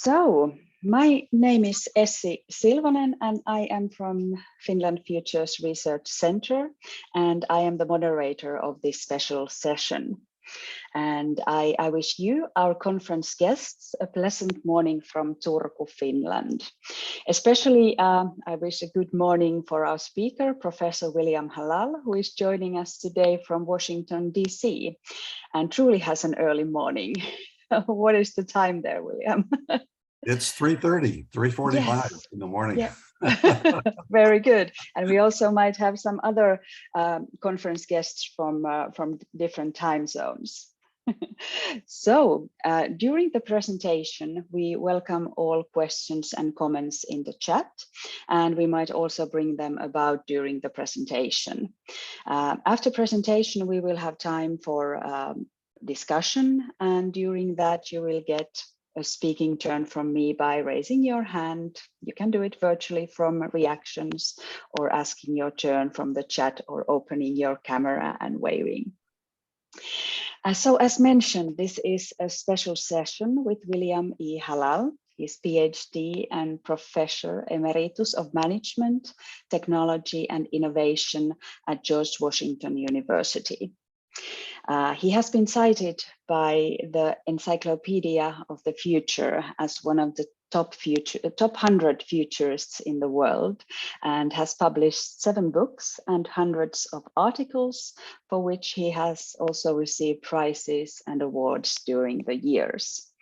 So, my name is Essi Silvonen, and I am from Finland Futures Research Center, and I am the moderator of this special session. And I wish you, our conference guests, a pleasant morning from Turku, Finland. Especially, I wish a good morning for our speaker, Professor William Halal, who is joining us today from Washington, DC, and truly has an early morning. What is the time there, William? It's 3:30, 3:45 Yes. in the morning. Yeah. Very good. And we also might have some other conference guests from different time zones. So during the presentation, we welcome all questions and comments in the chat, and we might also bring them about during the presentation. After presentation, we will have time for discussion, and during that you will get a speaking turn from me by raising your hand. You can do it virtually from reactions or asking your turn from the chat or opening your camera and waving. So as mentioned, this is a special session with William E. Halal. He's PhD and Professor Emeritus of Management, Technology and Innovation at George Washington University. He has been cited by the Encyclopedia of the Future as one of the top 100 futurists in the world, and has published 7 books and hundreds of articles, for which he has also received prizes and awards during the years.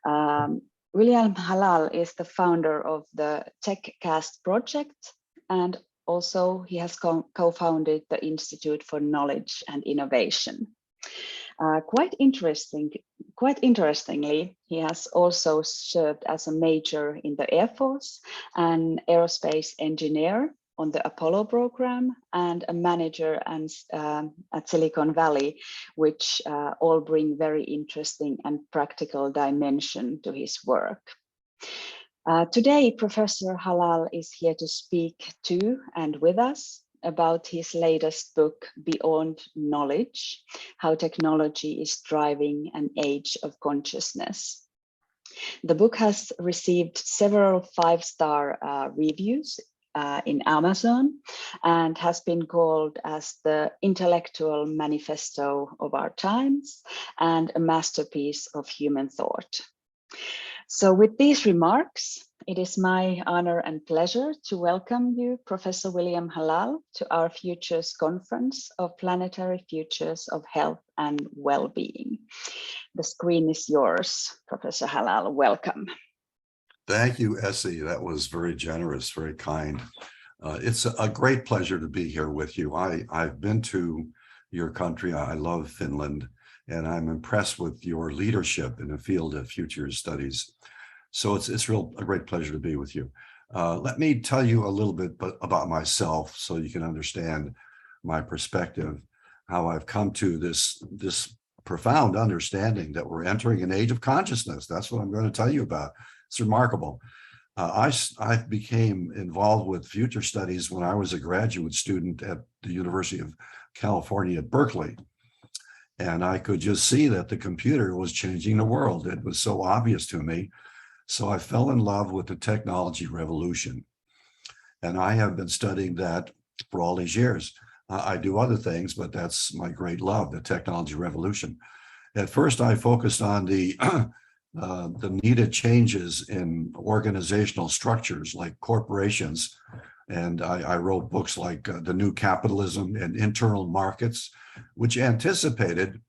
William Halal is the founder of the TechCast project, and also he has co-founded the Institute for Knowledge and Innovation. Quite interestingly, he has also served as a major in the Air Force, an aerospace engineer on the Apollo program, and a manager at Silicon Valley, which all bring very interesting and practical dimension to his work. Today, Professor Halal is here to speak to and with us about his latest book, Beyond Knowledge: How Technology is Driving an Age of Consciousness. The book has received several 5-star reviews in Amazon and has been called as the intellectual manifesto of our times and a masterpiece of human thought. So with these remarks, it is my honor and pleasure to welcome you, Professor William Halal, to our Futures Conference of Planetary Futures of Health and Wellbeing. The screen is yours, Professor Halal. Welcome. Thank you, Essi. That was very generous, very kind. It's a great pleasure to be here with you. I've been to your country. I love Finland, and I'm impressed with your leadership in the field of futures studies. So it's a great pleasure to be with you. Let me tell you a little bit about myself so you can understand my perspective, how I've come to this profound understanding that we're entering an age of consciousness. That's what I'm going to tell you about. It's remarkable. I became involved with future studies when I was a graduate student at the University of California at Berkeley. And I could just see that the computer was changing the world. It was so obvious to me. So I fell in love with the technology revolution. And I have been studying that for all these years. I do other things, but that's my great love, the technology revolution. At first, I focused on the needed changes in organizational structures like corporations. And I wrote books like The New Capitalism and Internal Markets, which anticipated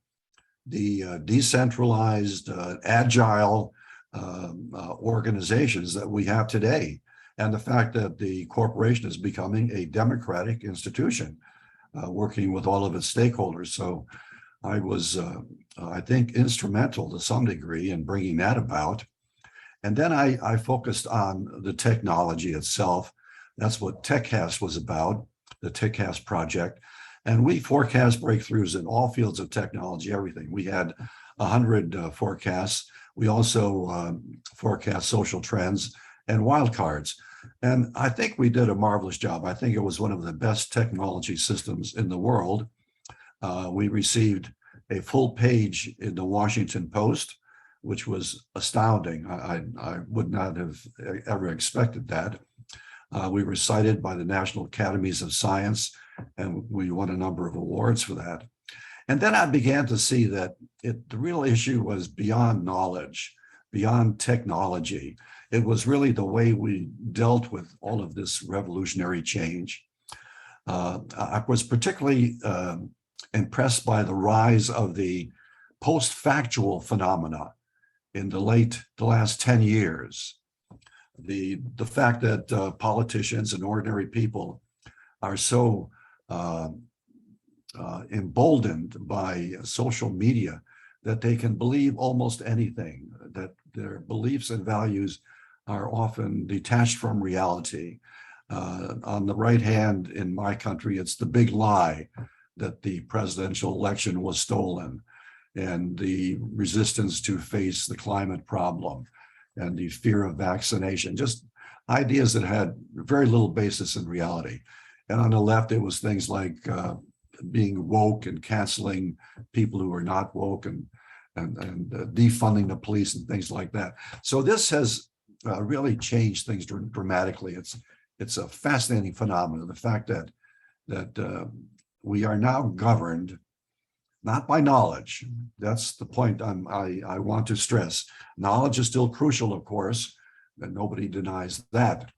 the decentralized, agile organizations that we have today, and the fact that the corporation is becoming a democratic institution, working with all of its stakeholders. So I was, I think, instrumental to some degree in bringing that about. And then I focused on the technology itself. That's what TechCast was about, the TechCast project. And we forecast breakthroughs in all fields of technology, everything. We had 100 forecasts. We also forecast social trends and wildcards. And I think we did a marvelous job. I think it was one of the best technology systems in the world. We received a full page in the Washington Post. which was astounding. I would not have ever expected that. We were cited by the National Academies of Science, and we won a number of awards for that. And then I began to see that the real issue was beyond knowledge, beyond technology. It was really the way we dealt with all of this revolutionary change. I was particularly impressed by the rise of the post-factual phenomena in the last 10 years. The fact that politicians and ordinary people are so emboldened by social media that they can believe almost anything, that their beliefs and values are often detached from reality. On the right hand in my country, it's the big lie that the presidential election was stolen, and the resistance to face the climate problem, and the fear of vaccination, just ideas that had very little basis in reality. And on the left, it was things like being woke and canceling people who are not woke, and defunding the police and things like that. So this has really changed things dramatically. It's a fascinating phenomenon, the fact that we are now governed not by knowledge. That's the point I want to stress. Knowledge is still crucial, of course, and nobody denies that.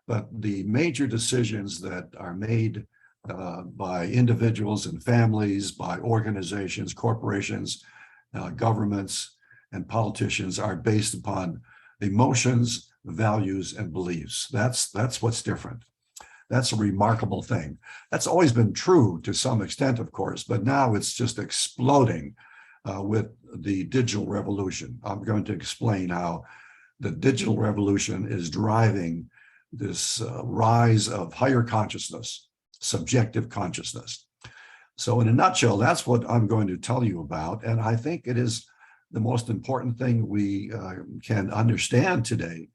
But the major decisions that are made by individuals and families, by organizations, corporations, governments, and politicians are based upon emotions, values, and beliefs. That's what's different. That's a remarkable thing. That's always been true to some extent, of course, but now it's just exploding with the digital revolution. I'm going to explain how the digital revolution is driving this rise of higher consciousness, subjective consciousness. So in a nutshell, that's what I'm going to tell you about. And I think it is the most important thing we can understand today,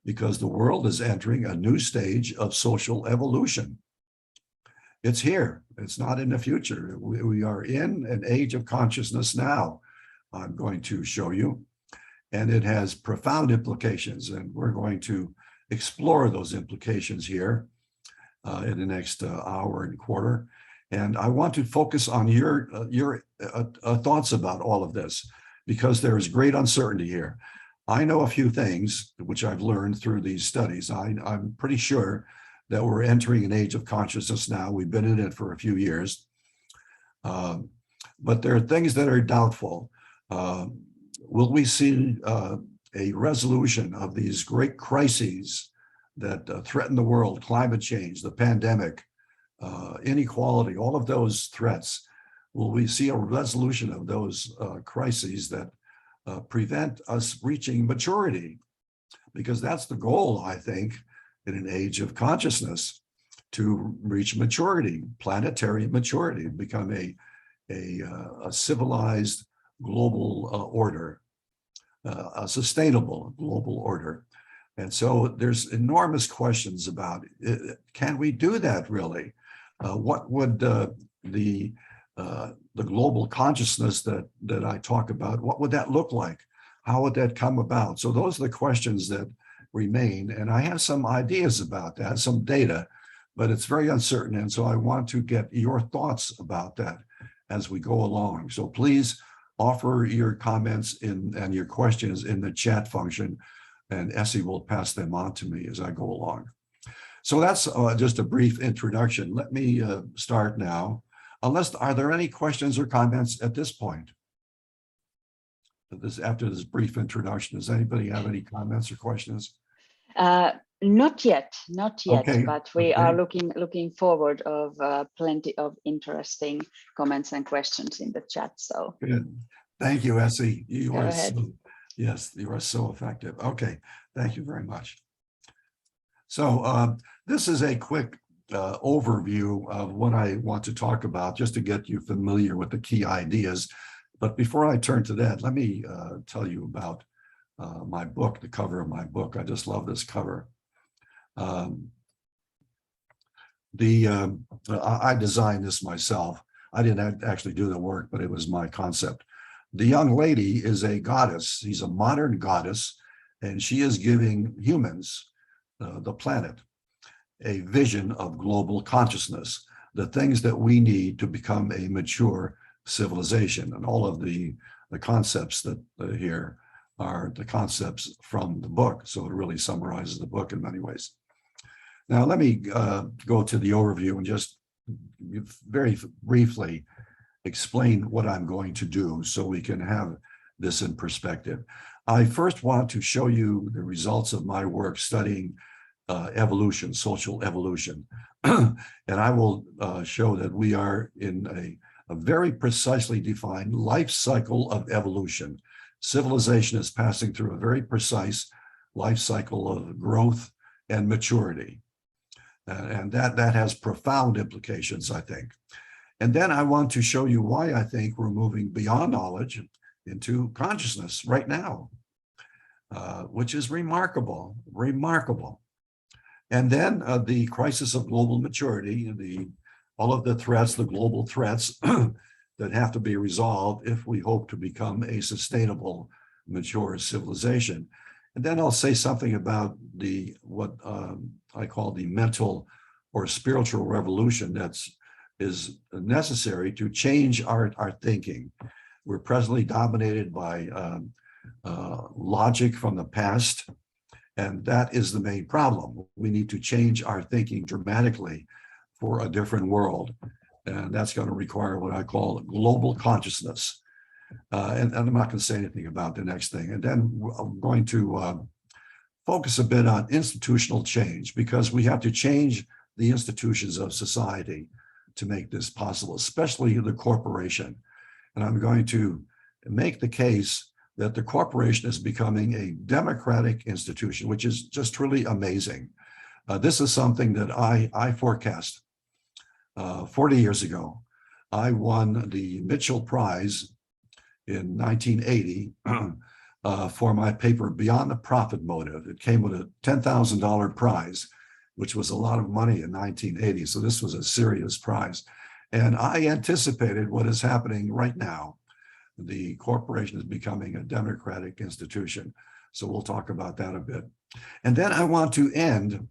because the world is entering a new stage of social evolution. It's here. It's not in the future. We are in an age of consciousness now, I'm going to show you. And it has profound implications. And we're going to explore those implications here in the next hour and quarter. And I want to focus on your thoughts about all of this, because there is great uncertainty here. I know a few things which I've learned through these studies. I'm pretty sure that we're entering an age of consciousness now. We've been in it for a few years. But there are things that are doubtful. Will we see a resolution of these great crises that threaten the world, climate change, the pandemic, inequality, all of those threats? Will we see a resolution of those crises that prevent us reaching maturity? Because that's the goal, I think, in an age of consciousness, to reach maturity, planetary maturity, become a civilized global order, a sustainable global order. And so there's enormous questions about, can we do that really? What would the global consciousness that I talk about, what would that look like? How would that come about? So those are the questions that remain. And I have some ideas about that, some data, but it's very uncertain. And so I want to get your thoughts about that as we go along. So please offer your comments and your questions in the chat function, and Essi will pass them on to me as I go along. So that's just a brief introduction. Let me start now. Are there any questions or comments at this point? After this brief introduction, does anybody have any comments or questions? Not yet, Okay. But we are looking forward of plenty of interesting comments and questions in the chat. So good. Thank you, Essi. You are ahead. Yes, you are so effective. Okay, thank you very much. So this is a quick overview of what I want to talk about, just to get you familiar with the key ideas. But before I turn to that, let me tell you about my book, the cover of my book. I just love this cover. I designed this myself. I didn't actually do the work, but it was my concept. The young lady is a goddess. She's a modern goddess, and she is giving humans, the planet, a vision of global consciousness, the things that we need to become a mature civilization. And all of the concepts that here are the concepts from the book. So it really summarizes the book in many ways. Now, let me go to the overview and just very briefly explain what I'm going to do so we can have this in perspective. I first want to show you the results of my work studying evolution, social evolution. And I will show that we are in a very precisely defined life cycle of evolution. Civilization is passing through a very precise life cycle of growth and maturity. And that has profound implications, I think. And then I want to show you why I think we're moving beyond knowledge into consciousness right now, which is remarkable, remarkable. And then the crisis of global maturity, all of the threats, the global threats that have to be resolved if we hope to become a sustainable, mature civilization. And then I'll say something about what I call the mental or spiritual revolution is necessary to change our thinking. We're presently dominated by logic from the past, and that is the main problem. We need to change our thinking dramatically for a different world, and that's going to require what I call global consciousness. And I'm not going to say anything about the next thing. And then I'm going to focus a bit on institutional change, because we have to change the institutions of society to make this possible, especially the corporation. And I'm going to make the case that the corporation is becoming a democratic institution, which is just really amazing. This is something that I forecast 40 years ago. I won the Mitchell Prize in 1980 for my paper, Beyond the Profit Motive. It came with a $10,000 prize, which was a lot of money in 1980. So this was a serious prize. And I anticipated what is happening right now. The corporation is becoming a democratic institution. So we'll talk about that a bit. And then I want to end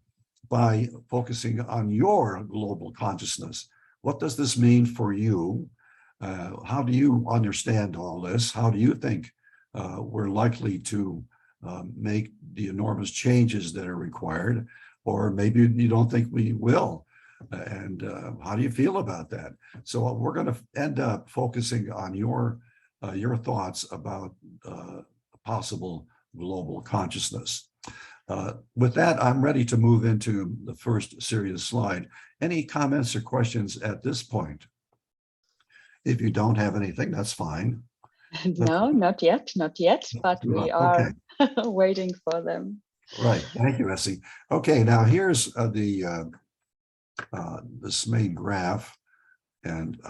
by focusing on your global consciousness. What does this mean for you? How do you understand all this? How do you think we're likely to make the enormous changes that are required? Or maybe you don't think we will. And how do you feel about that? So we're going to end up focusing on your thoughts about possible global consciousness. With that, I'm ready to move into the first serious slide. Any comments or questions at this point? If you don't have anything, that's fine. No, not yet, but we are waiting for them. Right. Thank you, Essi. Okay, now here's this main graph, and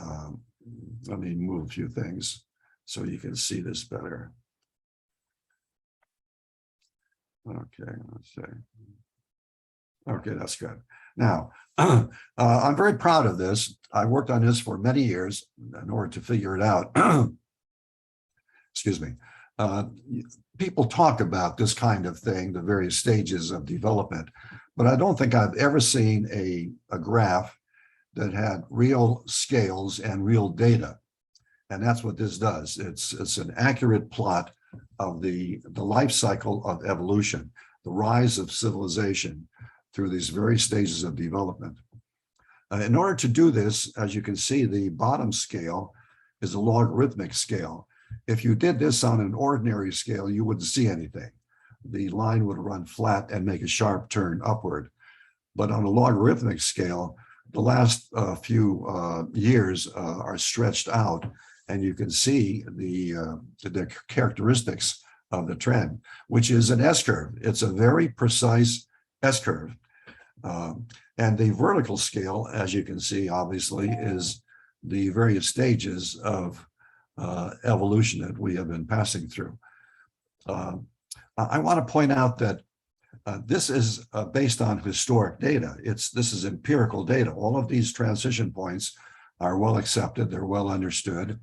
let me move a few things so you can see this better. Okay, let's see. Okay, that's good. Now, I'm very proud of this. I worked on this for many years in order to figure it out. Excuse me. People talk about this kind of thing, the various stages of development, but I don't think I've ever seen a graph that had real scales and real data. And that's what this does. It's an accurate plot of the life cycle of evolution, the rise of civilization through these various stages of development. In order to do this, as you can see, the bottom scale is a logarithmic scale. If you did this on an ordinary scale, you wouldn't see anything. The line would run flat and make a sharp turn upward. But on a logarithmic scale, the last few years are stretched out, and you can see the characteristics of the trend, which is an S-curve. It's a very precise S-curve. And the vertical scale, as you can see, obviously, is the various stages of evolution that we have been passing through. I want to point out that this is based on historic data. This is empirical data. All of these transition points are well accepted, they're well understood.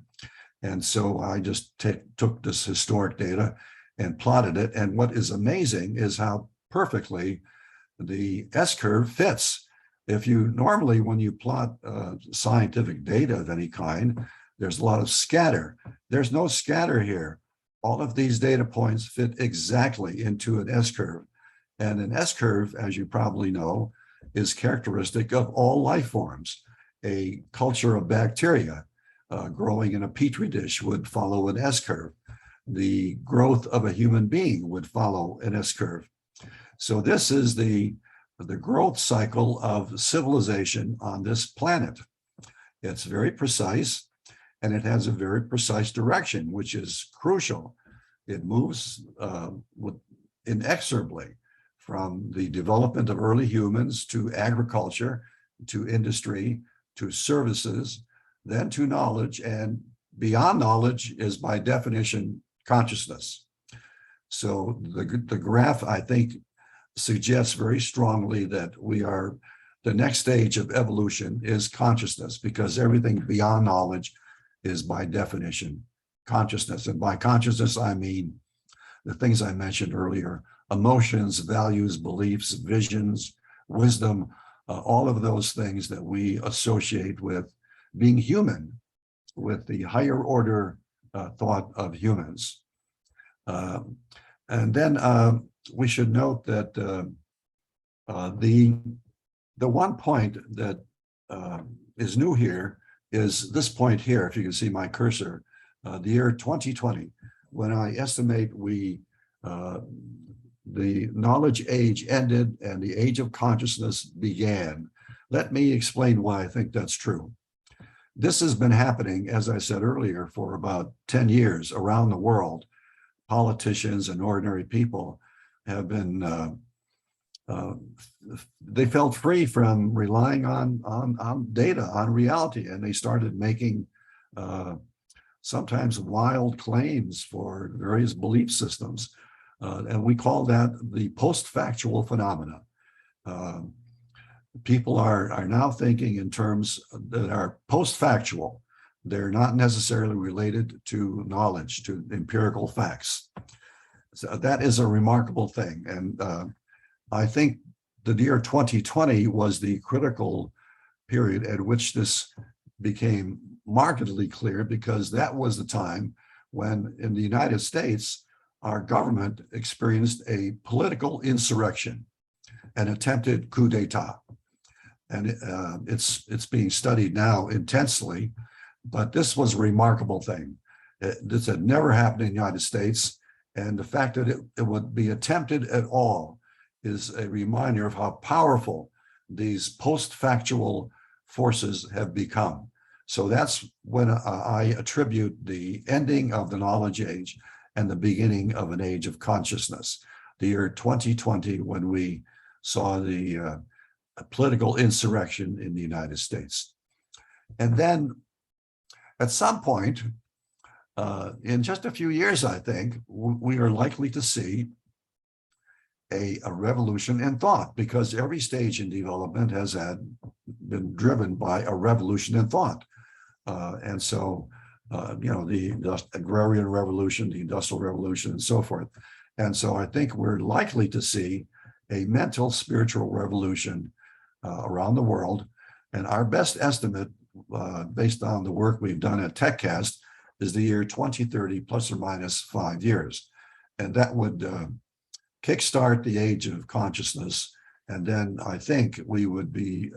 And so I just took this historic data and plotted it. And what is amazing is how perfectly the S-curve fits. If you normally, when you plot scientific data of any kind, there's a lot of scatter. There's no scatter here. All of these data points fit exactly into an S-curve. And an S-curve, as you probably know, is characteristic of all life forms. A culture of bacteria growing in a petri dish would follow an S-curve. The growth of a human being would follow an S-curve. So this is the growth cycle of civilization on this planet. It's very precise, and it has a very precise direction, which is crucial. It moves inexorably from the development of early humans to agriculture, to industry, to services, then to knowledge, and beyond knowledge is by definition consciousness. So the graph, I think, suggests very strongly that the next stage of evolution is consciousness, because everything beyond knowledge is by definition consciousness. And by consciousness, I mean the things I mentioned earlier: emotions, values, beliefs, visions, wisdom, all of those things that we associate with being human, with the higher order thought of humans. And then we should note that the one point that is new here is this point here. If you can see my cursor, the year 2020, when I estimate the knowledge age ended and the age of consciousness began. Let me explain why I think that's true. This has been happening, as I said earlier, for about 10 years around the world. Politicians and ordinary people have been, they felt free from relying on data, on reality, and they started making sometimes wild claims for various belief systems. And we call that the post-factual phenomena. People are now thinking in terms that are post-factual. They're not necessarily related to knowledge, to empirical facts. So that is a remarkable thing. And I think the year 2020 was the critical period at which this became markedly clear, because that was the time when in the United States, our government experienced a political insurrection, an attempted coup d'etat. And it's being studied now intensely, but this was a remarkable thing. This had never happened in the United States, and the fact that it would be attempted at all is a reminder of how powerful these post-factual forces have become. So that's when I attribute the ending of the knowledge age and the beginning of an age of consciousness, the year 2020, when we saw the political insurrection in the United States. And then at some point, in just a few years, I think, we are likely to see a revolution in thought, because every stage in development has been driven by a revolution in thought. And so, the agrarian revolution, the industrial revolution, and so forth. And so I think we're likely to see a mental spiritual revolution around the world. And our best estimate, based on the work we've done at TechCast, is the year 2030, plus or minus 5 years. And that would kickstart the age of consciousness. And then I think we would be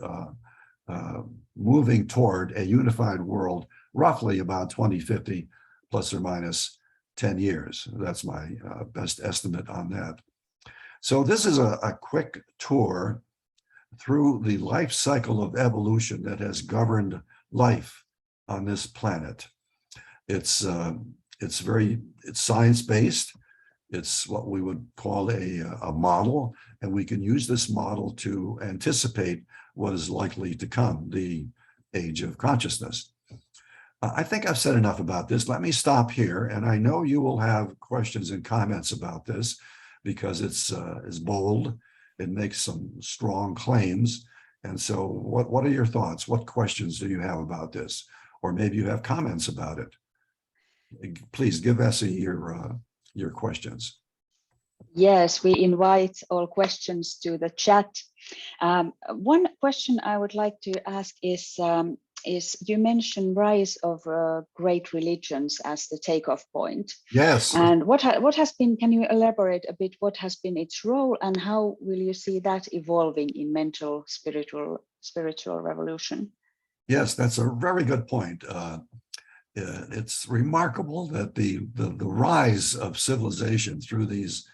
moving toward a unified world roughly about 2050, plus or minus 10 years. That's my best estimate on that. So this is a quick tour through the life cycle of evolution that has governed life on this planet. It's science-based. It's what we would call a model, and we can use this model to anticipate what is likely to come, the age of consciousness. I think I've said enough about this. Let me stop here, and I know you will have questions and comments about this, because it's bold. It makes some strong claims. And so what are your thoughts? What questions do you have about this? Or maybe you have comments about it. please give Essi your questions. Yes, we invite all questions to the chat. One question I would like to ask is you mentioned rise of great religions as the takeoff point. Yes. And what has been, can you elaborate a bit, what has been its role and how will you see that evolving in mental spiritual revolution? Yes, that's a very good point. It's remarkable that the rise of civilization through these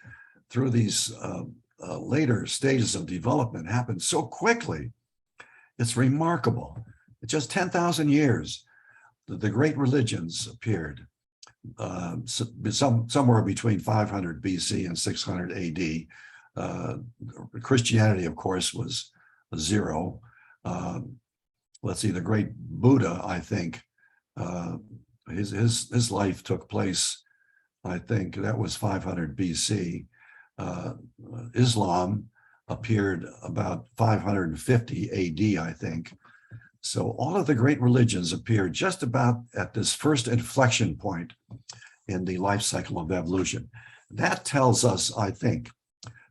later stages of development happened so quickly. It's remarkable. Just 10,000 years, the great religions appeared. Somewhere between 500 BC and 600 AD. Christianity, of course, was zero. Let's see, the great Buddha, I think, his life took place, I think that was 500 BC. Islam appeared about 550 AD, I think. So all of the great religions appeared just about at this first inflection point in the life cycle of evolution. That tells us, I think,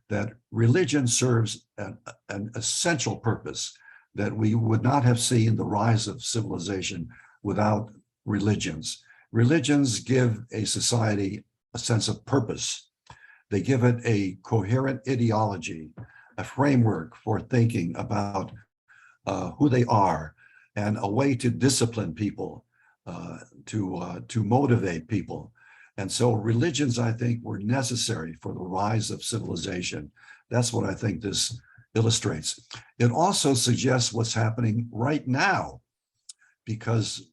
that religion serves an essential purpose, that we would not have seen the rise of civilization without religions. Religions give a society a sense of purpose. They give it a coherent ideology, a framework for thinking about who they are, and a way to discipline people, to motivate people. And so religions, I think, were necessary for the rise of civilization. That's what I think this illustrates. It also suggests what's happening right now, because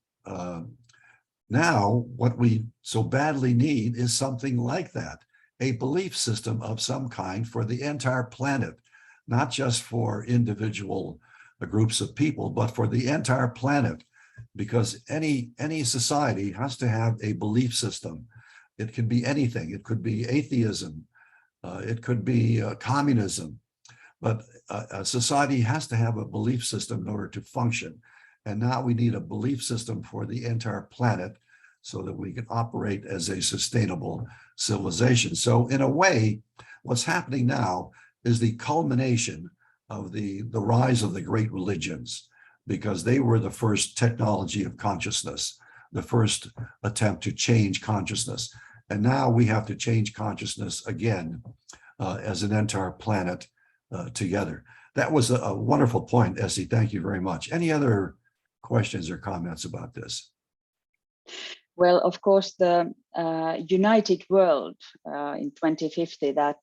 now what we so badly need is something like that, a belief system of some kind for the entire planet, not just for individual groups of people, but for the entire planet, because any society has to have a belief system. It can be anything. It could be atheism. It could be communism. But a society has to have a belief system in order to function. And now we need a belief system for the entire planet so that we can operate as a sustainable civilization. So in a way, what's happening now is the culmination of the rise of the great religions, because they were the first technology of consciousness, the first attempt to change consciousness. And now we have to change consciousness again as an entire planet together. That was a wonderful point, Essi. Thank you very much. Any other questions or comments about this? Well, of course, the united world in 2050, that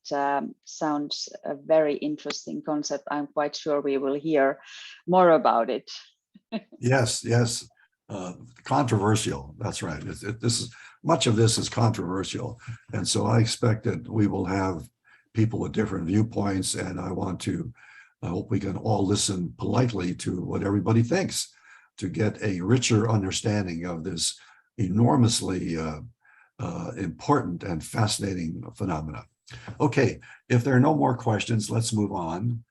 sounds a very interesting concept. I'm quite sure we will hear more about it. Yes, yes. Controversial. That's right. Much of this is controversial. And so I expect that we will have people with different viewpoints, and I hope we can all listen politely to what everybody thinks to get a richer understanding of this enormously important and fascinating phenomena. Okay, if there are no more questions, let's move on.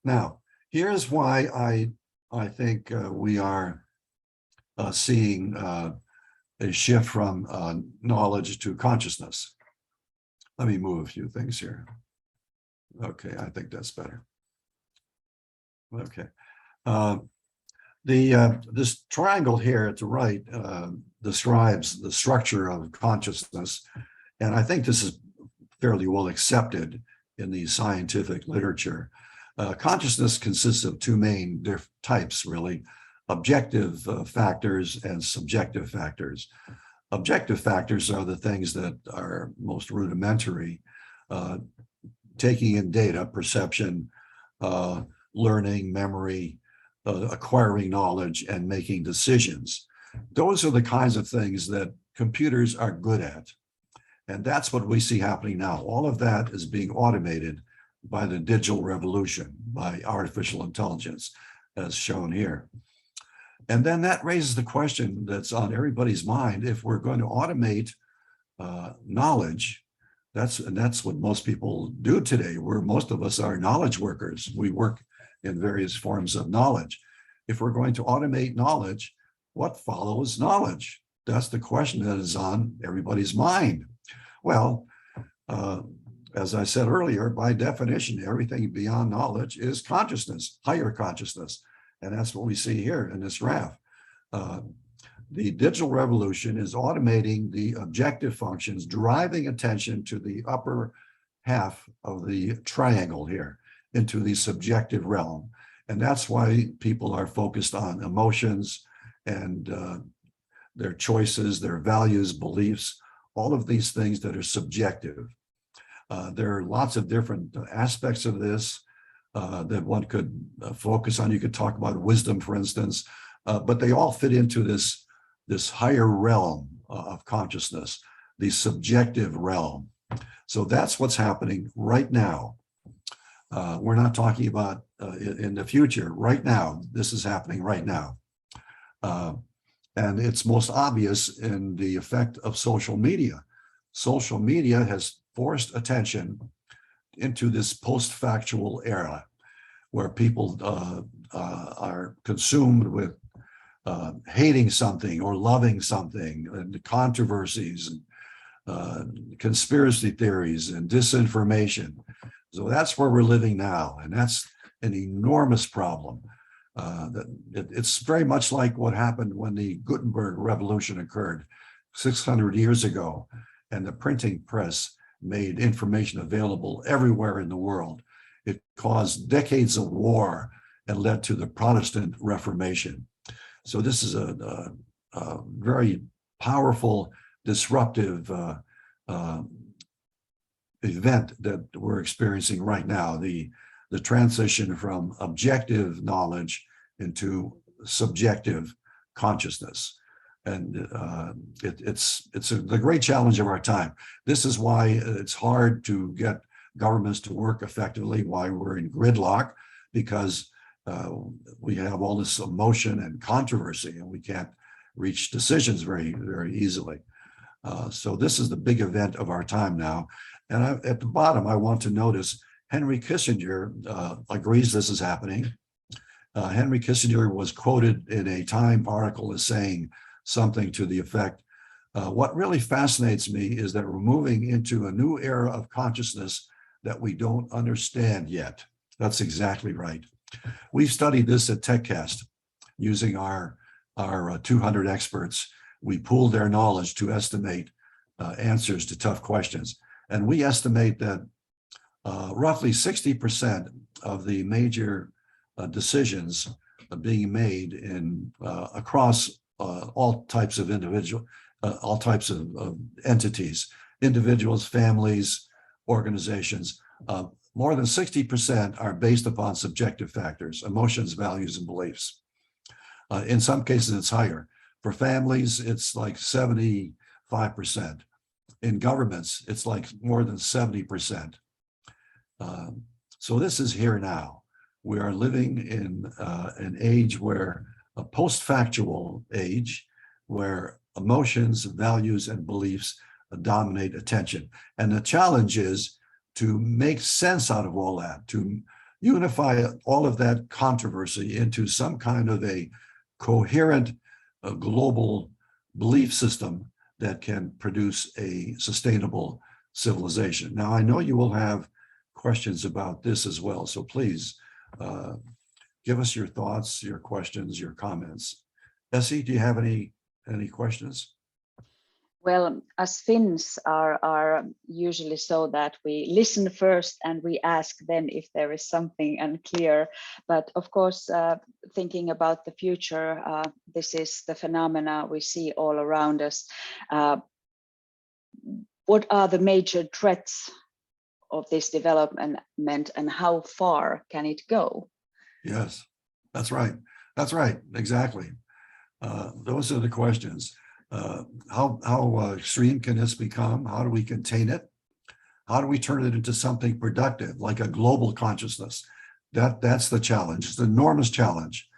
Now, here's why I think we are seeing a shift from knowledge to consciousness. Let me move a few things here. Okay, I think that's better. Okay. This triangle here at the right describes the structure of consciousness, and I think this is fairly well accepted in the scientific literature. Consciousness consists of two main types, really: objective factors and subjective factors. Objective factors are the things that are most rudimentary, taking in data, perception, learning, memory, acquiring knowledge, and making decisions. Those are the kinds of things that computers are good at. And that's what we see happening now. All of that is being automated by the digital revolution, by artificial intelligence, as shown here. And then that raises the question that's on everybody's mind: if we're going to automate knowledge, that's what most people do today. Most of us are knowledge workers. We work in various forms of knowledge. If we're going to automate knowledge, what follows knowledge? That's the question that is on everybody's mind. Well, as I said earlier, by definition, everything beyond knowledge is consciousness, higher consciousness. And that's what we see here in this graph. The digital revolution is automating the objective functions, driving attention to the upper half of the triangle here into the subjective realm. And that's why people are focused on emotions and their choices, their values, beliefs, all of these things that are subjective. There are lots of different aspects of this that one could focus on. You could talk about wisdom, for instance, but they all fit into this higher realm of consciousness, the subjective realm. So that's what's happening right now. We're not talking about in the future. Right now, this is happening right now. And it's most obvious in the effect of social media. Social media has forced attention into this post-factual era where people are consumed with hating something or loving something, and controversies, and conspiracy theories and disinformation. So that's where we're living now, and that's an enormous problem. It's very much like what happened when the Gutenberg revolution occurred 600 years ago, and the printing press made information available everywhere in the world. It caused decades of war and led to the Protestant Reformation. So this is a very powerful, disruptive event that we're experiencing right now, the transition from objective knowledge into subjective consciousness. And it's the great challenge of our time. This is why it's hard to get governments to work effectively, why we're in gridlock, because we have all this emotion and controversy, and we can't reach decisions very, very easily. So this is the big event of our time now. And at the bottom, I want to notice Henry Kissinger agrees this is happening. Henry Kissinger was quoted in a Time article as saying something to the effect, what really fascinates me is that we're moving into a new era of consciousness that we don't understand yet. That's exactly right. We've studied this at TechCast using our 200 experts. We pooled their knowledge to estimate answers to tough questions. And we estimate that roughly 60% of the major decisions being made in across all types of all types of entities, individuals, families, organizations, more than 60% are based upon subjective factors, emotions, values, and beliefs. In some cases, it's higher. For families, it's like 75%. In governments, it's like more than 70%. So this is here now. We are living in an age where a post-factual age, where emotions, values, and beliefs dominate attention. And the challenge is to make sense out of all that, to unify all of that controversy into some kind of a coherent global belief system that can produce a sustainable civilization. Now, I know you will have questions about this as well, so please give us your thoughts, your questions, your comments. Essi, do you have any questions? Well, us Finns are usually so that we listen first and we ask then if there is something unclear. But of course, thinking about the future, this is the phenomena we see all around us. What are the major threats of this development and how far can it go? Yes, that's right. That's right. Exactly. Those are the questions. How extreme can this become? How do we contain it? How do we turn it into something productive, like a global consciousness? That's the challenge. It's an enormous challenge.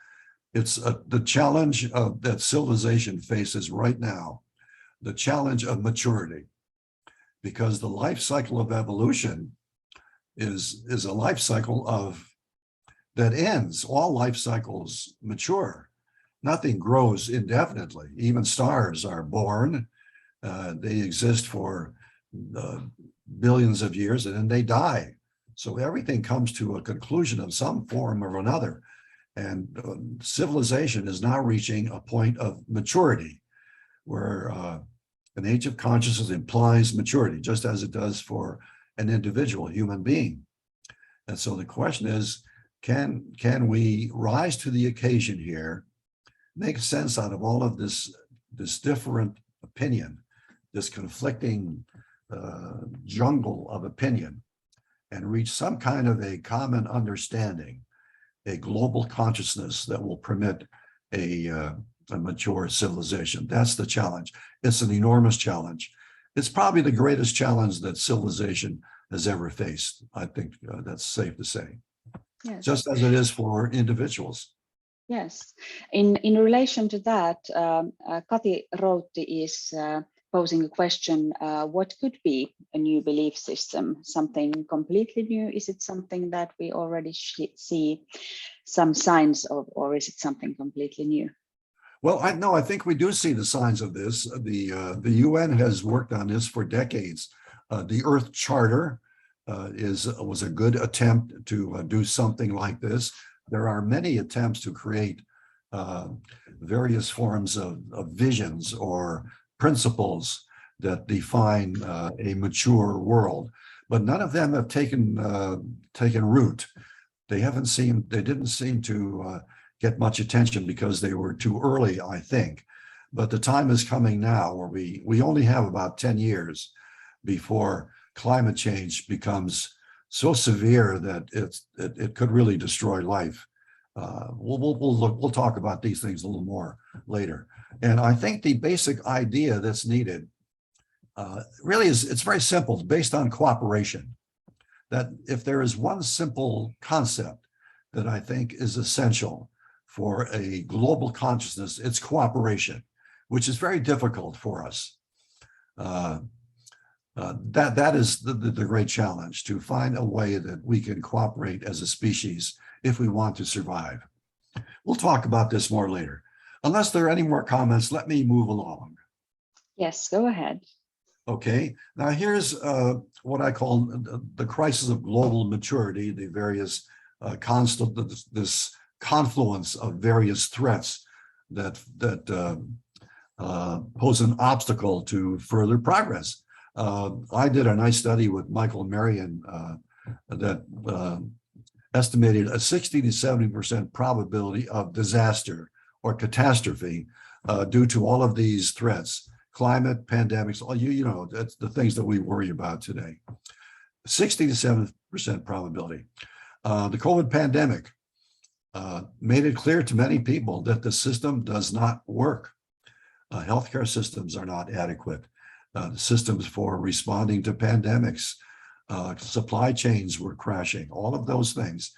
It's the challenge that civilization faces right now, the challenge of maturity, because the life cycle of evolution is a life cycle that ends. All life cycles mature. Nothing grows indefinitely. Even stars are born. They exist for billions of years and then they die. So everything comes to a conclusion of some form or another. And civilization is now reaching a point of maturity where an age of consciousness implies maturity, just as it does for an individual human being. And so the question is, can we rise to the occasion here, make sense out of all of this different opinion, this conflicting jungle of opinion, and reach some kind of a common understanding, a global consciousness that will permit a mature civilization? That's the challenge. It's an enormous challenge. It's probably the greatest challenge that civilization has ever faced. I think that's safe to say. Yes. Just as it is for individuals. Yes. In relation to that, Kati Routti is posing a question, what could be a new belief system? Something completely new? Is it something that we already see some signs of, or is it something completely new? Well, I think we do see the signs of this. The UN has worked on this for decades. The Earth Charter was a good attempt to do something like this. There are many attempts to create various forms of visions or principles that define a mature world, but none of them have taken root. They didn't seem to get much attention because they were too early, I think. But the time is coming now where we only have about 10 years before climate change becomes so severe that it could really destroy life. We'll talk about these things a little more later. And I think the basic idea that's needed really it's very simple. It's based on cooperation. That if there is one simple concept that I think is essential for a global consciousness, it's cooperation, which is very difficult for us. That is the great challenge, to find a way that we can cooperate as a species if we want to survive. We'll talk about this more later. Unless there are any more comments, let me move along. Yes, go ahead. Okay, now here's what I call the crisis of global maturity, the various this confluence of various threats that pose an obstacle to further progress. I did a nice study with Michael Marion that estimated a 60 to 70% probability of disaster or catastrophe due to all of these threats, climate, pandemics, you know, that's the things that we worry about today. 60 to 70% probability. The COVID pandemic made it clear to many people that the system does not work. Healthcare systems are not adequate. Systems for responding to pandemics, supply chains were crashing. All of those things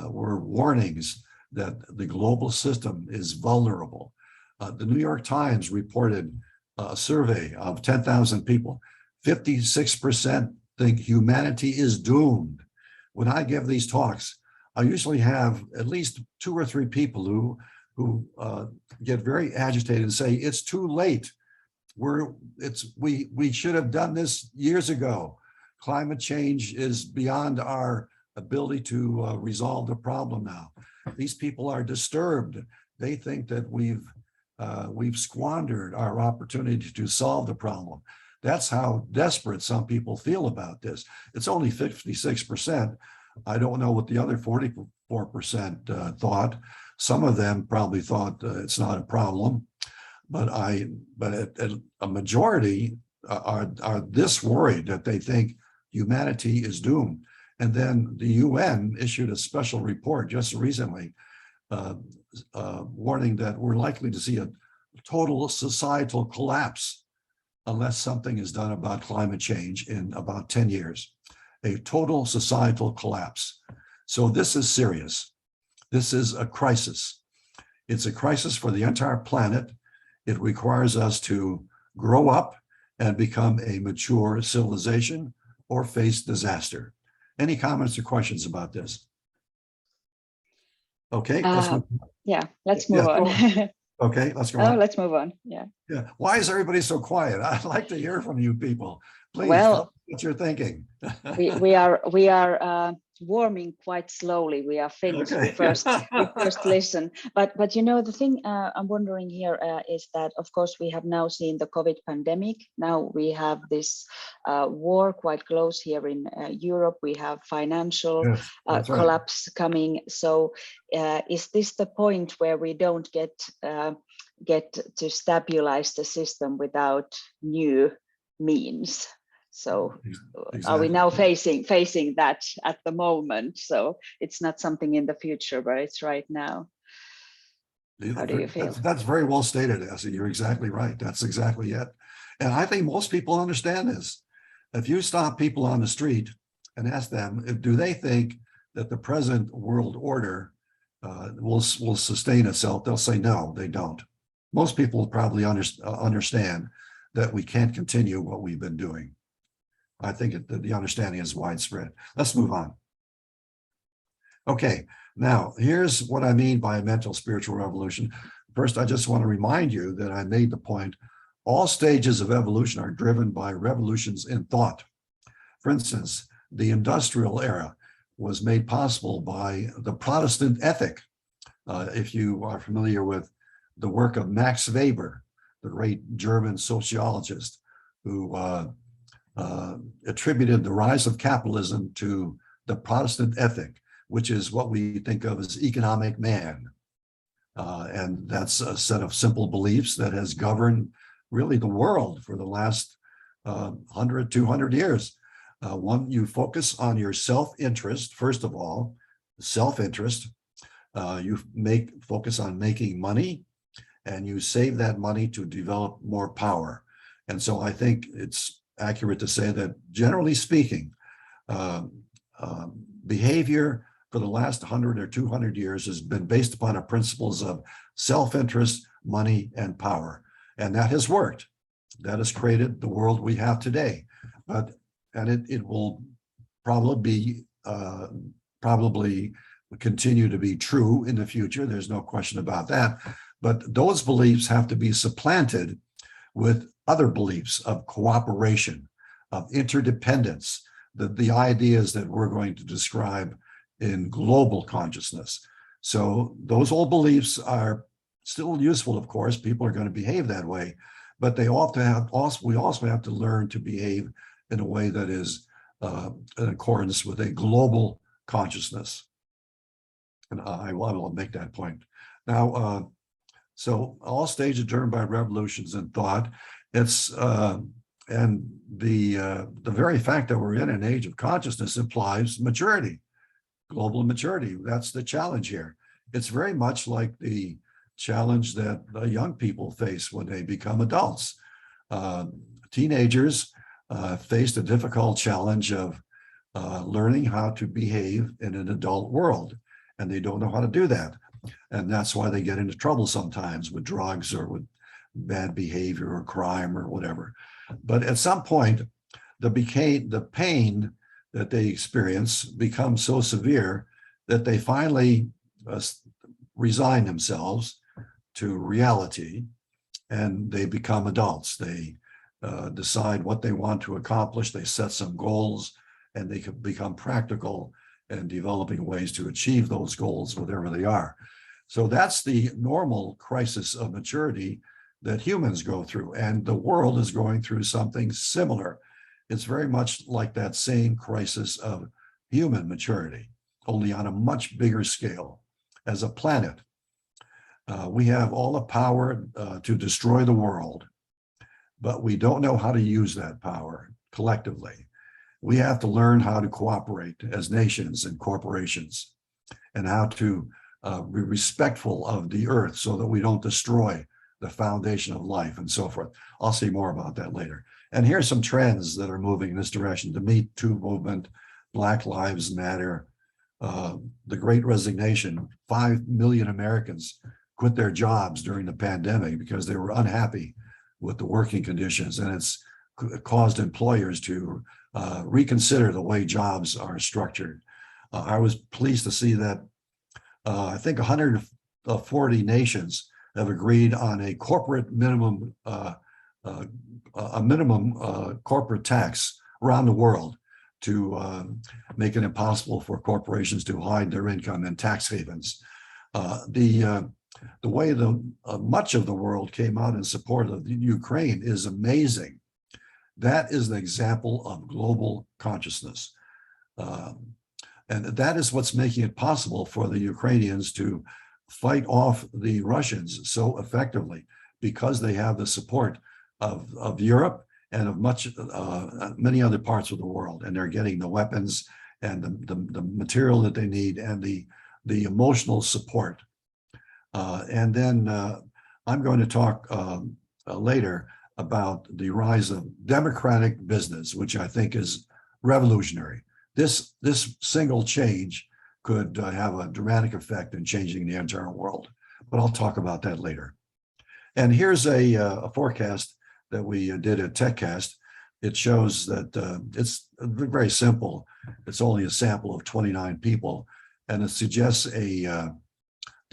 were warnings that the global system is vulnerable. The New York Times reported a survey of 10,000 people. 56% think humanity is doomed. When I give these talks, I usually have at least 2 or 3 people who get very agitated and say, it's too late. We should have done this years ago. Climate change is beyond our ability to resolve the problem now. These people are disturbed. They think that we've squandered our opportunity to solve the problem. That's how desperate some people feel about this. It's only 56%. I don't know what the other 44% thought. Some of them probably thought it's not a problem, but a majority are this worried that they think humanity is doomed. And then the UN issued a special report just recently warning that we're likely to see a total societal collapse unless something is done about climate change in about 10 years. A total societal collapse. So this is serious. This is a crisis. It's a crisis for the entire planet. It requires us to grow up and become a mature civilization or face disaster. Any comments or questions about this? Okay, let's move on. Yeah, let's move on. Okay, let's go Oh, on. let's move on. Yeah. Yeah. Why is everybody so quiet? I'd like to hear from you people. Please tell Well, me what you're thinking. we are warming quite slowly. We are Finns. Okay. We first listen. But you know, the thing I'm wondering here is that of course we have now seen the COVID pandemic. Now we have this war quite close here in Europe. We have financial Yes, that's right. collapse coming. So is this the point where we don't get to stabilize the system without new means? So are we Exactly. now facing that at the moment? So it's not something in the future, but it's right now. How do you feel? That's very well stated, Essi. You're exactly right. That's exactly it. And I think most people understand this. If you stop people on the street and ask them, do they think that the present world order will sustain itself? They'll say, no, they don't. Most people probably understand that we can't continue what we've been doing. I think the understanding is widespread. Let's move on. Okay, now here's what I mean by a mental spiritual revolution. First, I just want to remind you that I made the point, all stages of evolution are driven by revolutions in thought. For instance, the industrial era was made possible by the Protestant ethic. If you are familiar with the work of Max Weber, the great German sociologist who attributed the rise of capitalism to the Protestant ethic, which is what we think of as economic man. And that's a set of simple beliefs that has governed really the world for the last 100, 200 years. One, you focus on your self-interest, first of all, self-interest. You focus on making money, and you save that money to develop more power. And so I think it's accurate to say that, generally speaking, behavior for the last 100 or 200 years has been based upon the principles of self-interest, money, and power. And that has worked. That has created the world we have today. And it will probably continue to be true in the future. There's no question about that. But those beliefs have to be supplanted with other beliefs of cooperation, of interdependence, the ideas that we're going to describe in global consciousness. So those old beliefs are still useful, of course. People are going to behave that way, but we also have to learn to behave in a way that is in accordance with a global consciousness. And I will make that point. Now, so all stages driven by revolutions in thought. It's and the very fact that we're in an age of consciousness implies maturity, global maturity. That's the challenge here. It's very much like the challenge that young people face when they become adults. Teenagers faced a difficult challenge of learning how to behave in an adult world, and they don't know how to do that. And that's why they get into trouble sometimes with drugs or with bad behavior or crime or whatever. But at some point, the pain that they experience becomes so severe that they finally resign themselves to reality, and they become adults. They decide what they want to accomplish. They set some goals, and they can become practical and developing ways to achieve those goals, whatever they are. So that's the normal crisis of maturity that humans go through, and the world is going through something similar. It's very much like that same crisis of human maturity, only on a much bigger scale. As a planet, we have all the power to destroy the world, but we don't know how to use that power collectively. We have to learn how to cooperate as nations and corporations, and how to be respectful of the earth so that we don't destroy the foundation of life and so forth. I'll say more about that later. And here's some trends that are moving in this direction: the Me Too movement, Black Lives Matter, the Great Resignation. 5 million Americans quit their jobs during the pandemic because they were unhappy with the working conditions, and it's caused employers to reconsider the way jobs are structured. I was pleased to see that I think 140 nations have agreed on a corporate minimum, corporate tax around the world to make it impossible for corporations to hide their income in tax havens. The way much of the world came out in support of Ukraine is amazing. That is an example of global consciousness. And that is what's making it possible for the Ukrainians to fight off the Russians so effectively, because they have the support of Europe and of many other parts of the world. And they're getting the weapons and the material that they need and the emotional support. And then I'm going to talk later about the rise of democratic business, which I think is revolutionary. This single change could have a dramatic effect in changing the entire world, but I'll talk about that later. And here's a forecast that we did at TechCast. It shows that it's very simple. It's only a sample of 29 people, and it suggests the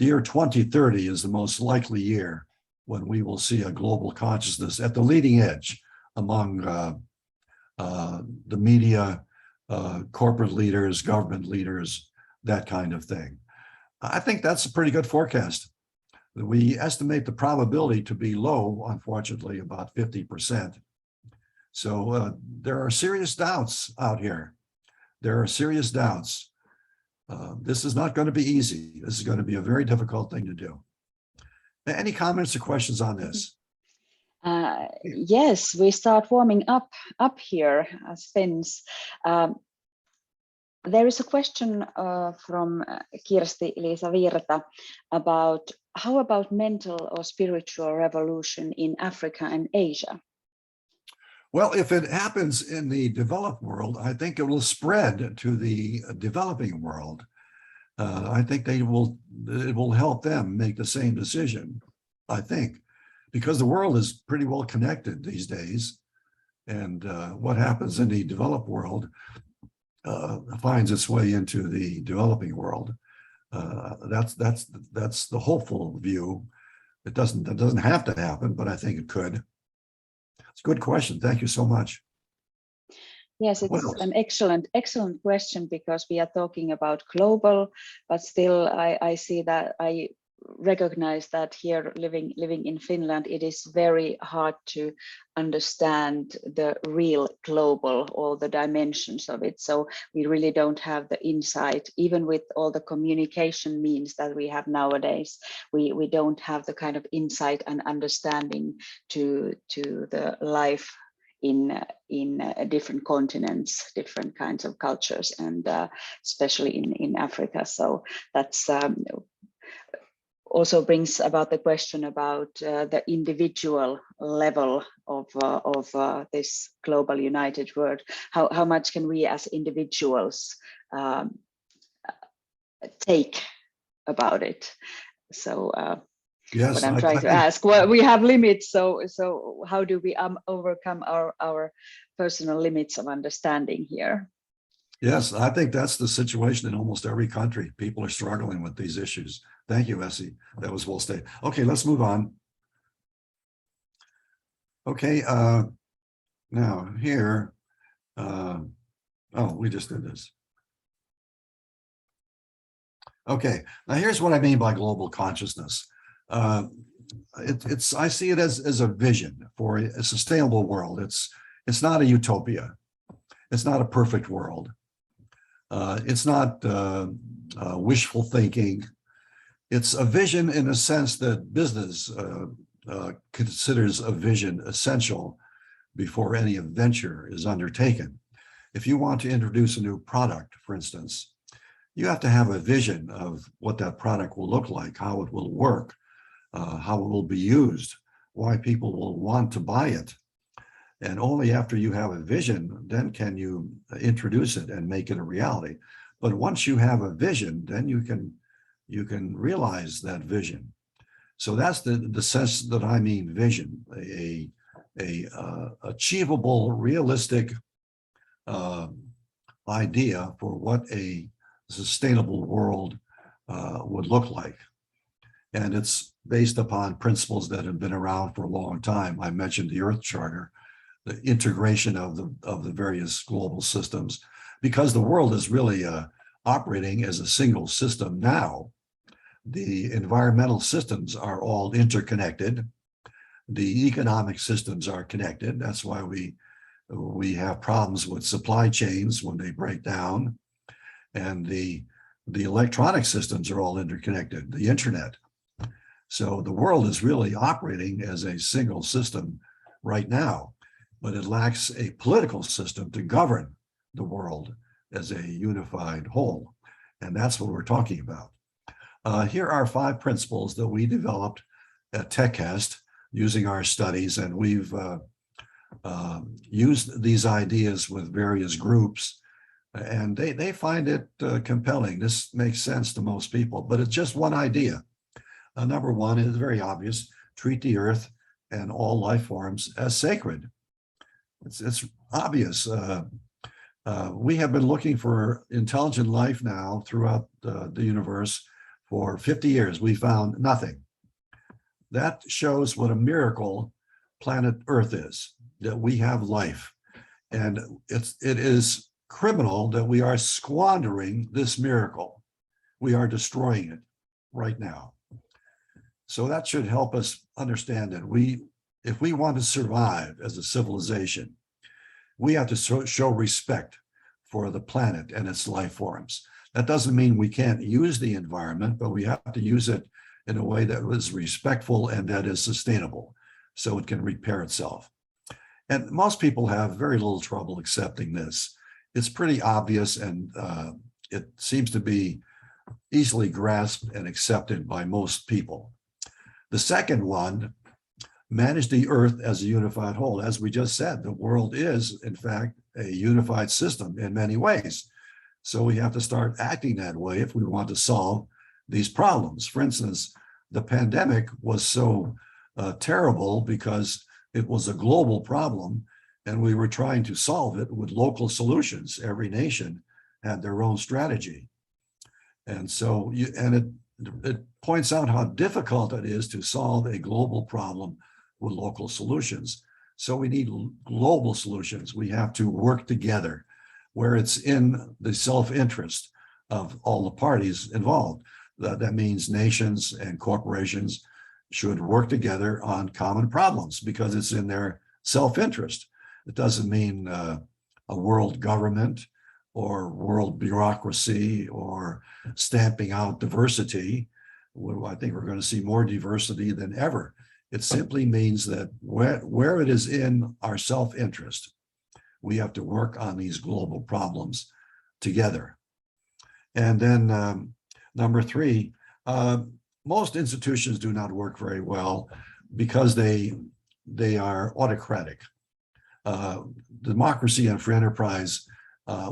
year 2030 is the most likely year when we will see a global consciousness at the leading edge among the media, corporate leaders, government leaders, that kind of thing. I think that's a pretty good forecast. We estimate the probability to be low, unfortunately, about 50%. So there are serious doubts out here. There are serious doubts. This is not going to be easy. This is going to be a very difficult thing to do. Any comments or questions on this? Yes, we start warming up here as Finns. There is a question from Kirsti-Liisa Virta about how about mental or spiritual revolution in Africa and Asia? Well, if it happens in the developed world, I think it will spread to the developing world. I think it will help them make the same decision, I think, because the world is pretty well connected these days. And what happens in the developed world finds its way into the developing world. That's the hopeful view. That doesn't have to happen, but I think it could. It's a good question. Thank you so much. Yes, it's an excellent question, because we are talking about global, but still I see that I recognize that here living in Finland, it is very hard to understand the real global, all the dimensions of it. So we really don't have the insight, even with all the communication means that we have nowadays. We don't have the kind of insight and understanding to the life in different continents, different kinds of cultures, and especially in Africa. So that's also brings about the question about the individual level of this global united world. How much can we as individuals take about it? So yes, what I'm trying to ask, well, we have limits, so how do we overcome our personal limits of understanding here? Yes, I think that's the situation in almost every country. People are struggling with these issues. Thank you, Essi. That was well stated. Okay, let's move on. Okay, now here, oh, we just did this. Okay, now here's what I mean by global consciousness. I see it as a vision for a sustainable world. It's not a utopia. It's not a perfect world. It's not wishful thinking. It's a vision in a sense that business considers a vision essential before any venture is undertaken. If you want to introduce a new product, for instance, you have to have a vision of what that product will look like, how it will work, how it will be used, why people will want to buy it. And only after you have a vision, then can you introduce it and make it a reality. But once you have a vision, then you can realize that vision. So that's the sense that I mean vision, a achievable, realistic idea for what a sustainable world would look like. And it's based upon principles that have been around for a long time. I mentioned the Earth Charter, the integration of the various global systems, because the world is really operating as a single system now. The environmental systems are all interconnected. The economic systems are connected. That's why we have problems with supply chains when they break down. And the electronic systems are all interconnected, the internet. So the world is really operating as a single system right now, but it lacks a political system to govern the world as a unified whole. And that's what we're talking about. Here are 5 principles that we developed at TechCast using our studies, and we've used these ideas with various groups, and they find it compelling. This makes sense to most people, but it's just one idea. Number 1 is very obvious: treat the earth and all life forms as sacred. It's obvious. We have been looking for intelligent life now throughout the universe for 50 years. We found nothing. That shows what a miracle planet Earth is, that we have life. And it is criminal that we are squandering this miracle. We are destroying it right now. So that should help us understand that if we want to survive as a civilization, we have to show respect for the planet and its life forms. That doesn't mean we can't use the environment, but we have to use it in a way that is respectful and that is sustainable, so it can repair itself. And most people have very little trouble accepting this. It's pretty obvious, and it seems to be easily grasped and accepted by most people. The second one, manage the earth as a unified whole. As we just said, the world is, in fact, a unified system in many ways. So we have to start acting that way if we want to solve these problems. For instance, the pandemic was so terrible because it was a global problem, and we were trying to solve it with local solutions. Every nation had their own strategy. And so, it points out how difficult it is to solve a global problem with local solutions. So we need global solutions. We have to work together where it's in the self-interest of all the parties involved. That means nations and corporations should work together on common problems because it's in their self-interest. It doesn't mean a world government or world bureaucracy or stamping out diversity. I think we're going to see more diversity than ever. It simply means that where it is in our self-interest, we have to work on these global problems together. And then number 3, most institutions do not work very well because they are autocratic. Democracy and free enterprise,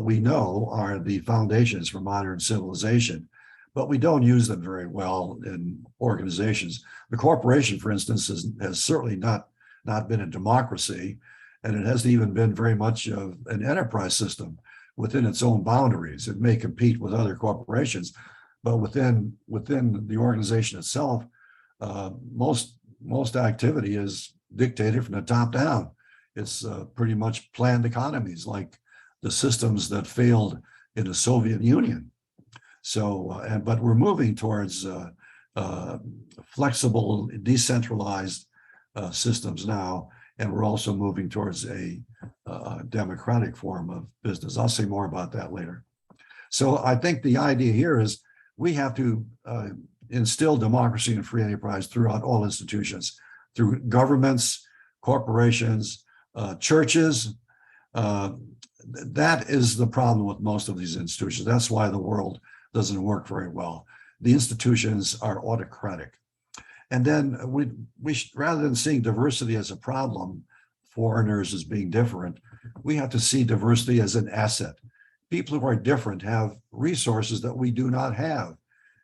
we know, are the foundations for modern civilization, but we don't use them very well in organizations. The corporation, for instance, has certainly not been a democracy, and it hasn't even been very much of an enterprise system within its own boundaries. It may compete with other corporations, but within the organization itself, most activity is dictated from the top down. It's pretty much planned economies, like the systems that failed in the Soviet Union. So, but we're moving towards flexible, decentralized systems now, and we're also moving towards a democratic form of business. I'll say more about that later. So I think the idea here is we have to instill democracy and free enterprise throughout all institutions, through governments, corporations, churches. That is the problem with most of these institutions. That's why the world doesn't work very well. The institutions are autocratic. And then rather than seeing diversity as a problem, foreigners as being different, we have to see diversity as an asset. People who are different have resources that we do not have.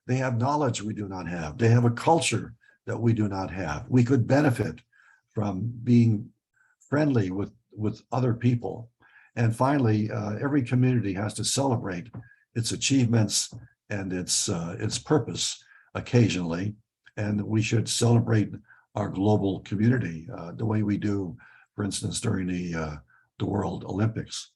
They have knowledge we do not have. They have a culture that we do not have. We could benefit from being friendly with other people. And finally, every community has to celebrate its achievements and its purpose occasionally. And we should celebrate our global community the way we do, for instance, during the World Olympics.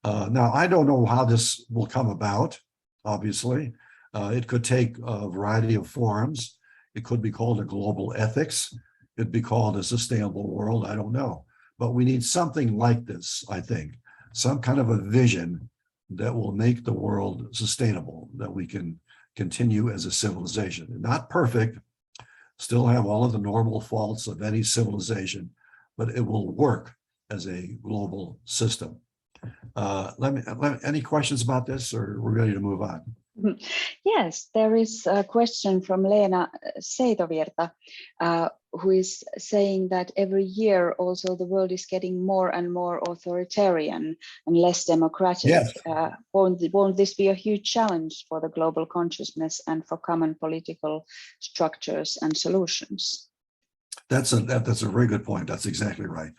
Now, I don't know how this will come about, obviously. It could take a variety of forms. It could be called a global ethics. It could be called a sustainable world. I don't know. But we need something like this, I think, some kind of a vision that will make the world sustainable, that we can continue as a civilization. Not perfect, still have all of the normal faults of any civilization, but it will work as a global system. Any questions about this, or we're ready to move on? Yes, there is a question from Leena Seitovirta, who is saying that every year also the world is getting more and more authoritarian and less democratic. Yes. Won't this be a huge challenge for the global consciousness and for common political structures and solutions? That's a very good point. That's exactly right.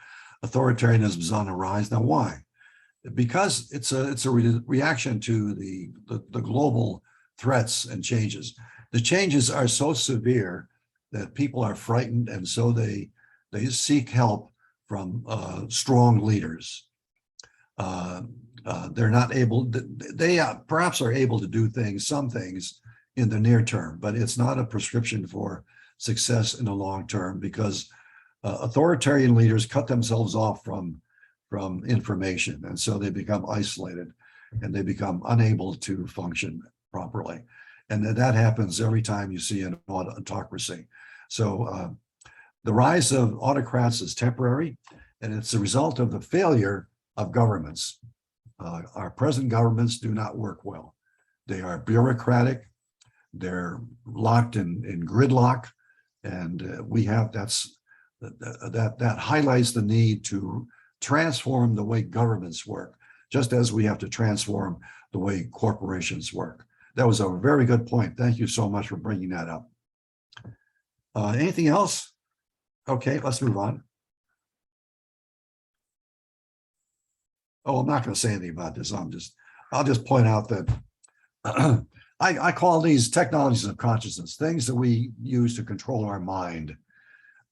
Authoritarianism is on the rise. Now, why? Because it's a reaction to the global threats and changes. The changes are so severe that people are frightened, and so they seek help from strong leaders. They're not able. They perhaps are able to do some things in the near term, but it's not a prescription for success in the long term, because authoritarian leaders cut themselves off from information, and so they become isolated and they become unable to function properly. And that happens every time you see an autocracy. So the rise of autocrats is temporary, and it's a result of the failure of governments. Our present governments do not work well. They are bureaucratic, they're locked in gridlock, and that highlights the need to transform the way governments work, just as we have to transform the way corporations work. That was a very good point. Thank you so much for bringing that up. Anything else? Okay, let's move on. Oh, I'm not going to say anything about this. I'll just point out that I call these technologies of consciousness, things that we use to control our mind,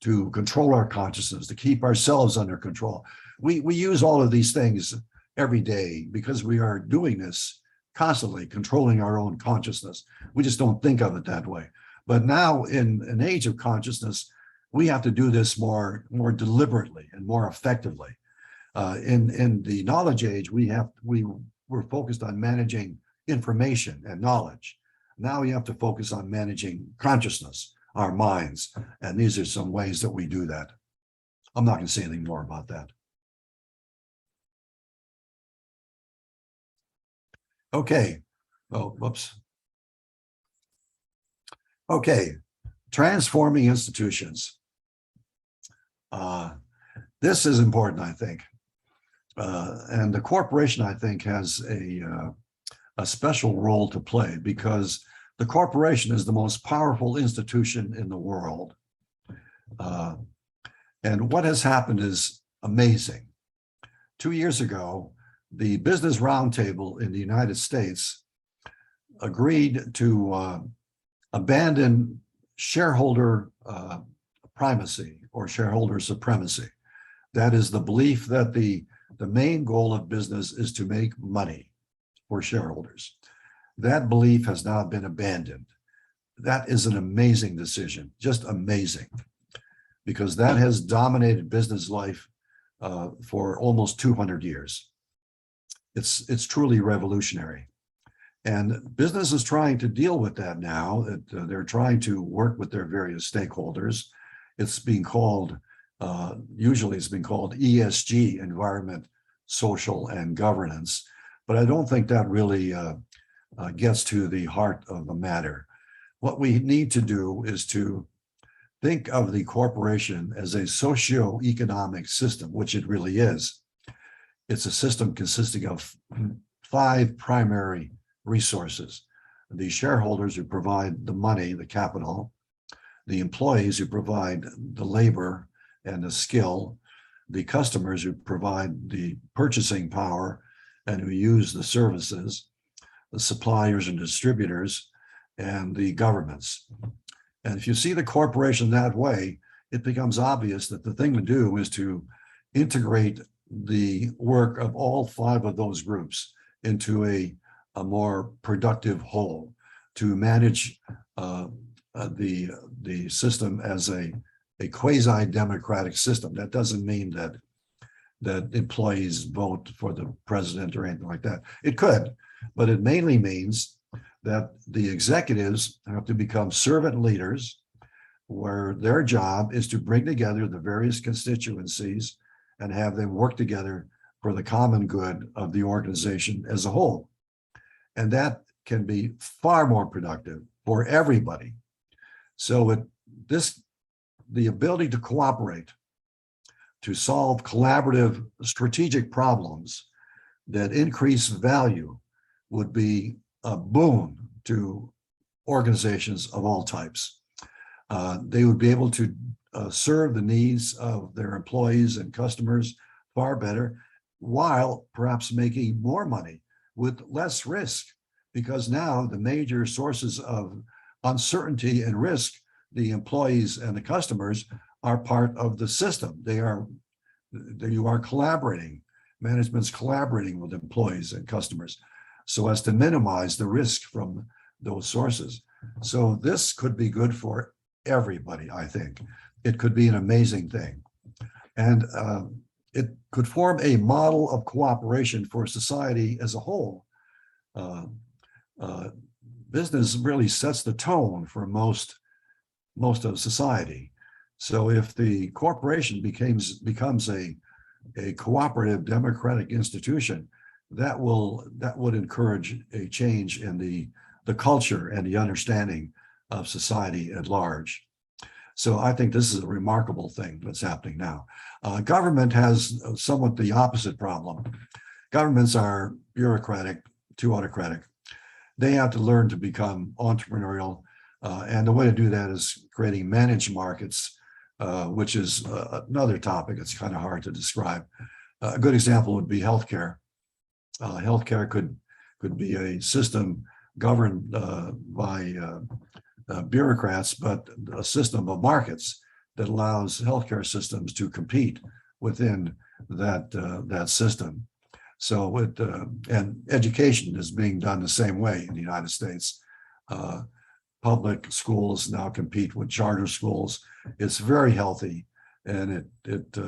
to control our consciousness, to keep ourselves under control. We use all of these things every day because we are doing this constantly, controlling our own consciousness. We just don't think of it that way. But now, in an age of consciousness, we have to do this more deliberately and more effectively. In the knowledge age, we're focused on managing information and knowledge. Now we have to focus on managing consciousness, our minds, and these are some ways that we do that. I'm not going to say anything more about that. Okay. Oh, whoops. Okay. Transforming institutions. This is important, I think. And the corporation, I think, has a special role to play, because the corporation is the most powerful institution in the world. And what has happened is amazing. 2 years ago, the Business Roundtable in the United States agreed to abandon shareholder primacy or shareholder supremacy. That is the belief that the main goal of business is to make money for shareholders. That belief has now been abandoned. That is an amazing decision, just amazing, because that has dominated business life for almost 200 years. It's truly revolutionary. And business is trying to deal with that now. They're trying to work with their various stakeholders. It's being called, usually it's been called ESG, environment, social, and governance. But I don't think that really gets to the heart of the matter. What we need to do is to think of the corporation as a socio-economic system, which it really is. It's a system consisting of 5 primary resources: the shareholders who provide the money, the capital, the employees who provide the labor and the skill, the customers who provide the purchasing power and who use the services, the suppliers and distributors, and the governments. And if you see the corporation that way, it becomes obvious that the thing to do is to integrate the work of all 5 of those groups into a more productive whole, to manage the system as a quasi-democratic system. That doesn't mean that employees vote for the president or anything like that. It could, but it mainly means that the executives have to become servant leaders, where their job is to bring together the various constituencies and have them work together for the common good of the organization as a whole. And that can be far more productive for everybody. So the ability to cooperate, to solve collaborative strategic problems that increase value would be a boon to organizations of all types. They would be able to serve the needs of their employees and customers far better, while perhaps making more money with less risk, because now the major sources of uncertainty and risk, the employees and the customers, are part of the system. You are collaborating. Management's collaborating with employees and customers so as to minimize the risk from those sources. So this could be good for everybody, I think. It could be an amazing thing. And it could form a model of cooperation for society as a whole. Business really sets the tone for most of society. So if the corporation becomes a cooperative democratic institution, that would encourage a change in the culture and the understanding of society at large. So I think this is a remarkable thing that's happening now. Government has somewhat the opposite problem. Governments are bureaucratic, too autocratic. They have to learn to become entrepreneurial. And the way to do that is creating managed markets, which is another topic. It's kind of hard to describe. A good example would be healthcare. Healthcare could be a system governed by bureaucrats, but a system of markets that allows healthcare systems to compete within that system. So and education is being done the same way in the United States. Public schools now compete with charter schools. It's very healthy, and it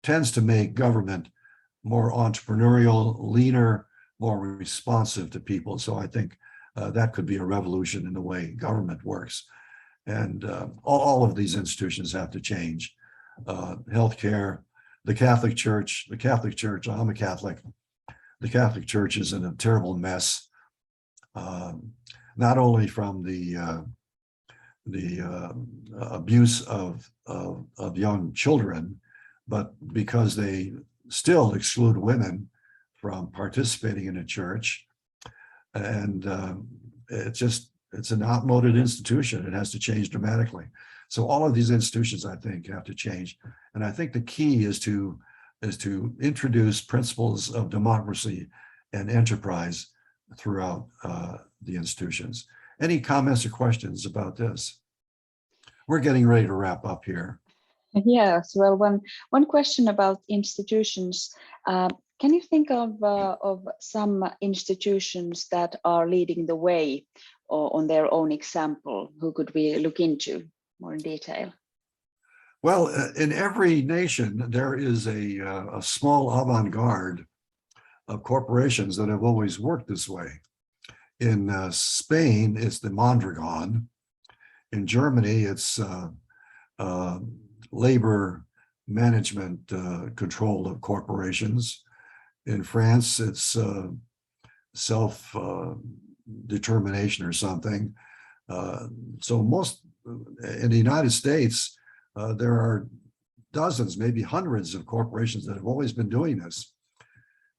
tends to make government more entrepreneurial, leaner, more responsive to people. So I think that could be a revolution in the way government works. And all of these institutions have to change. Healthcare, the Catholic Church, I'm a Catholic. The Catholic Church is in a terrible mess, not only from the abuse of young children, but because they still exclude women from participating in a church. And it's an outmoded institution. It has to change dramatically. So all of these institutions, I think, have to change. And I think the key is to introduce principles of democracy and enterprise throughout the institutions. Any comments or questions about this? We're getting ready to wrap up here. Yes, well, one question about institutions. Can you think of some institutions that are leading the way or on their own example? Who could we look into more in detail? Well, in every nation, there is a small avant-garde of corporations that have always worked this way. In Spain, it's the Mondragon. In Germany, it's labor management control of corporations. In France, it's self-determination or something. So most in the United States, there are dozens, maybe hundreds of corporations that have always been doing this.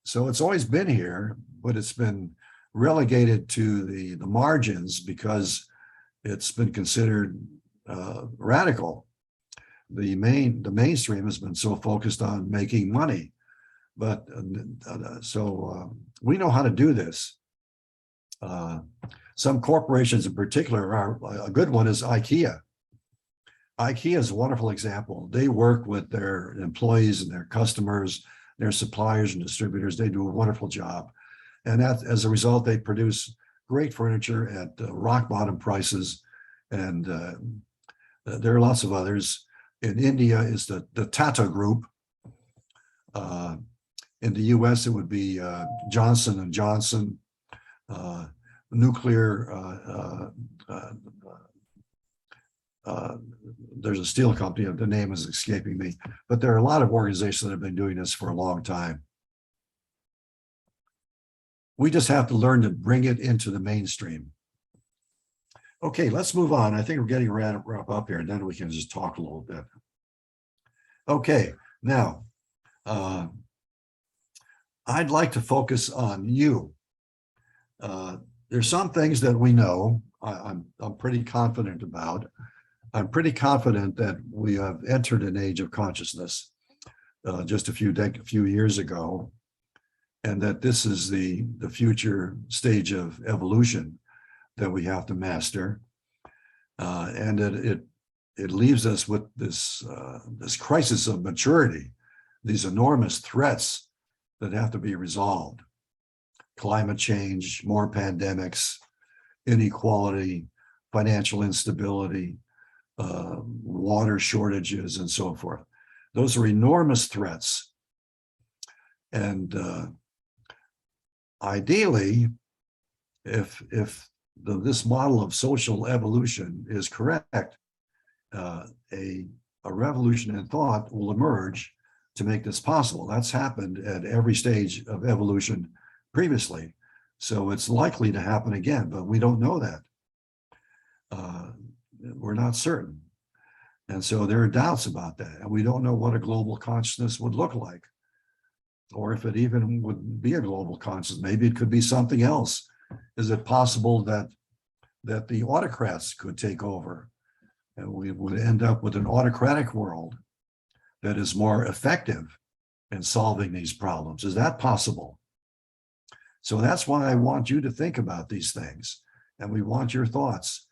So it's always been here, but it's been relegated to the margins because it's been considered radical. The mainstream has been so focused on making money. But so we know how to do this. Some corporations in particular are, a good one is Ikea. Ikea is a wonderful example. They work with their employees and their customers, their suppliers and distributors. They do a wonderful job. And that, as a result, they produce great furniture at rock bottom prices. And there are lots of others. In India is the Tata Group. In the US, it would be Johnson and Johnson, nuclear. There's a steel company, the name is escaping me, but there are a lot of organizations that have been doing this for a long time. We just have to learn to bring it into the mainstream. Okay, let's move on. I think we're getting ready to wrap up here, and then we can just talk a little bit. Okay, now, I'd like to focus on you. There's some things that we know, I'm pretty confident about. I'm pretty confident that we have entered an age of consciousness just a few years ago, and that this is the future stage of evolution that we have to master, and that it leaves us with this crisis of maturity, these enormous threats that have to be resolved: climate change, more pandemics, inequality, financial instability, water shortages, and so forth. Those are enormous threats. And ideally, if this model of social evolution is correct, a revolution in thought will emerge to make this possible. That's happened at every stage of evolution previously. So it's likely to happen again, but we don't know that. We're not certain. And so there are doubts about that. And we don't know what a global consciousness would look like, or if it even would be a global consciousness. Maybe it could be something else. Is it possible that the autocrats could take over and we would end up with an autocratic world that is more effective in solving these problems? Is that possible? So that's why I want you to think about these things, and we want your thoughts.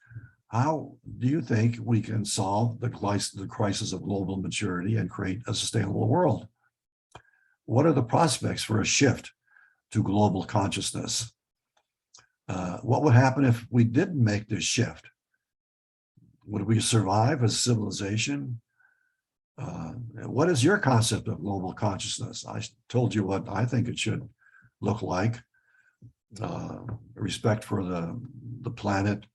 How do you think we can solve the crisis of global maturity and create a sustainable world? What are the prospects for a shift to global consciousness? What would happen if we didn't make this shift? Would we survive as a civilization? What is your concept of global consciousness? I told you what I think it should look like. Respect for the planet,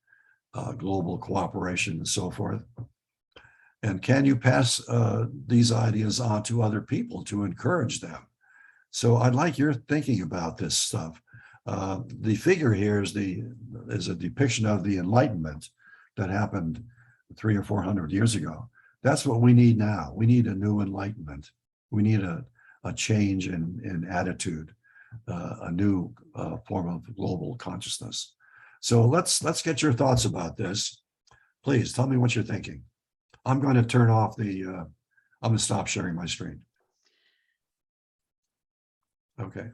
global cooperation, and so forth. And can you pass these ideas on to other people to encourage them? So I'd like your thinking about this stuff. The figure here is a depiction of the Enlightenment that happened 300 or 400 years ago. That's what we need now. We need a new enlightenment. We need a change in attitude, a new form of global consciousness. So let's get your thoughts about this. Please tell me what you're thinking. I'm going to turn off I'm going to stop sharing my screen. Okay.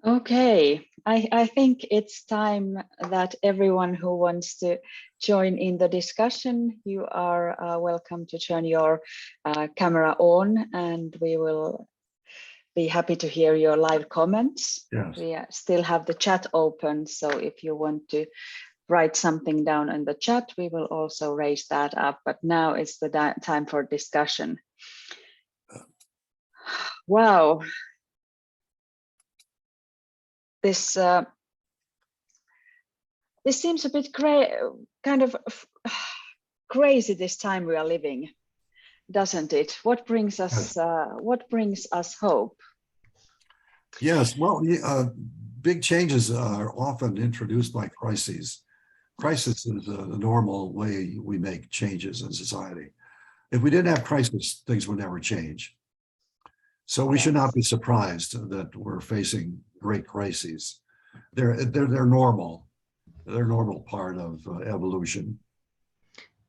Okay, I think it's time that everyone who wants to join in the discussion, you are welcome to turn your camera on, and we will be happy to hear your live comments. Yes. We still have the chat open, so if you want to write something down in the chat, we will also raise that up. But now is the time for discussion. Wow. This seems a bit kind of crazy, this time we are living, doesn't it? What brings us hope? Yes, well, big changes are often introduced by crises. Crisis is the normal way we make changes in society. If we didn't have crisis, things would never change. So we should not be surprised that we're facing great crises. They're normal. They're a normal part of evolution.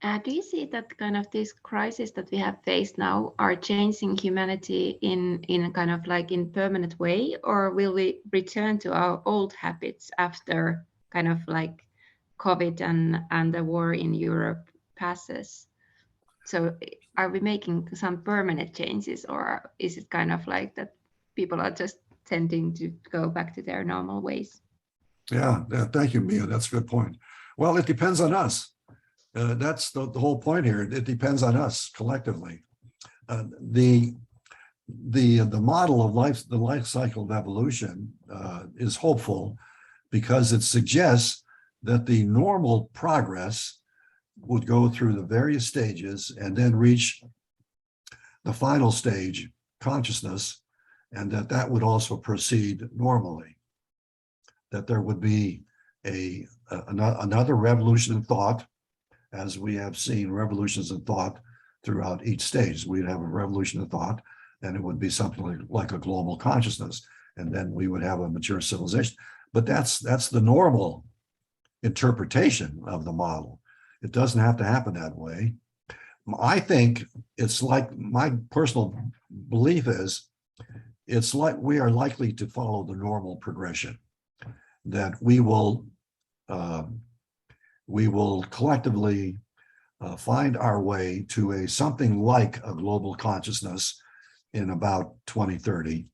Do you see that kind of this crisis that we have faced now are changing humanity in kind of like in permanent way, or will we return to our old habits after kind of like COVID and the war in Europe passes? So are we making some permanent changes, or is it kind of like that people are just tending to go back to their normal ways? Yeah, thank you, Mia. That's a good point. Well, it depends on us. That's the whole point here. It depends on us collectively. The model of life, the life cycle of evolution, is hopeful because it suggests that the normal progress would go through the various stages and then reach the final stage, consciousness, and that would also proceed normally. That there would be another revolution in thought, as we have seen revolutions in thought throughout each stage. We'd have a revolution in thought, and it would be something like a global consciousness, and then we would have a mature civilization. But that's the normal interpretation of the model. It doesn't have to happen that way. I think it's like, my personal belief is, it's like we are likely to follow the normal progression, that we will collectively find our way to something like a global consciousness in about 2030.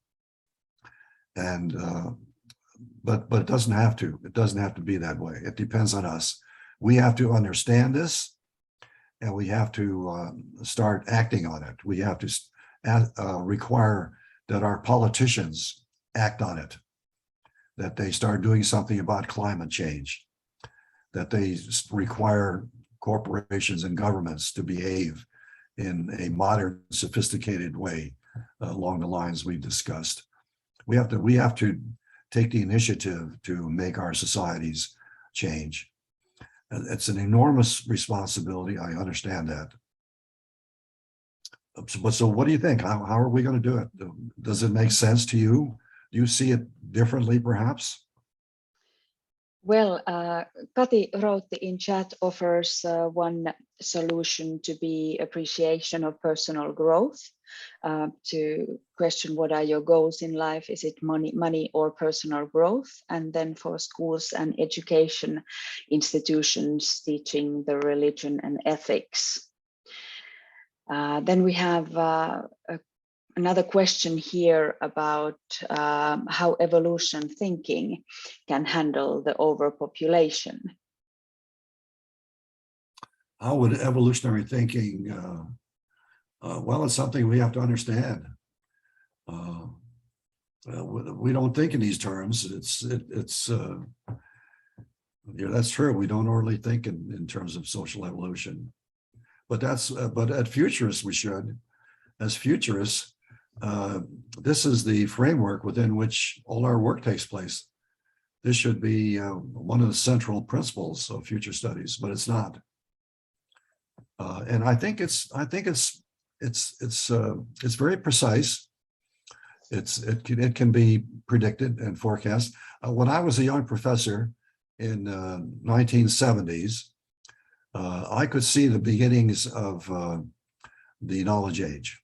And but it doesn't have to. It doesn't have to be that way. It depends on us. We have to understand this, and we have to start acting on it. We have to require that our politicians act on it, that they start doing something about climate change, that they require corporations and governments to behave in a modern, sophisticated way along the lines we've discussed. We have to take the initiative to make our societies change. It's an enormous responsibility. I understand that. So what do you think? How are we going to do it? Does it make sense to you? Do you see it differently, perhaps? Well, Kati wrote in chat, offers one solution to be appreciation of personal growth, to question what are your goals in life? Is it money or personal growth? And then for schools and education institutions, teaching the religion and ethics. Then we have another question here about how evolution thinking can handle the overpopulation. How would evolutionary thinking, well, it's something we have to understand. We don't think in these terms. Yeah, that's true. We don't normally think in terms of social evolution, but at futurists we should. As futurists, this is the framework within which all our work takes place. This should be one of the central principles of future studies, but it's not. And I think it's very precise. It can be predicted and forecast. When I was a young professor in 1970s, I could see the beginnings of the knowledge age.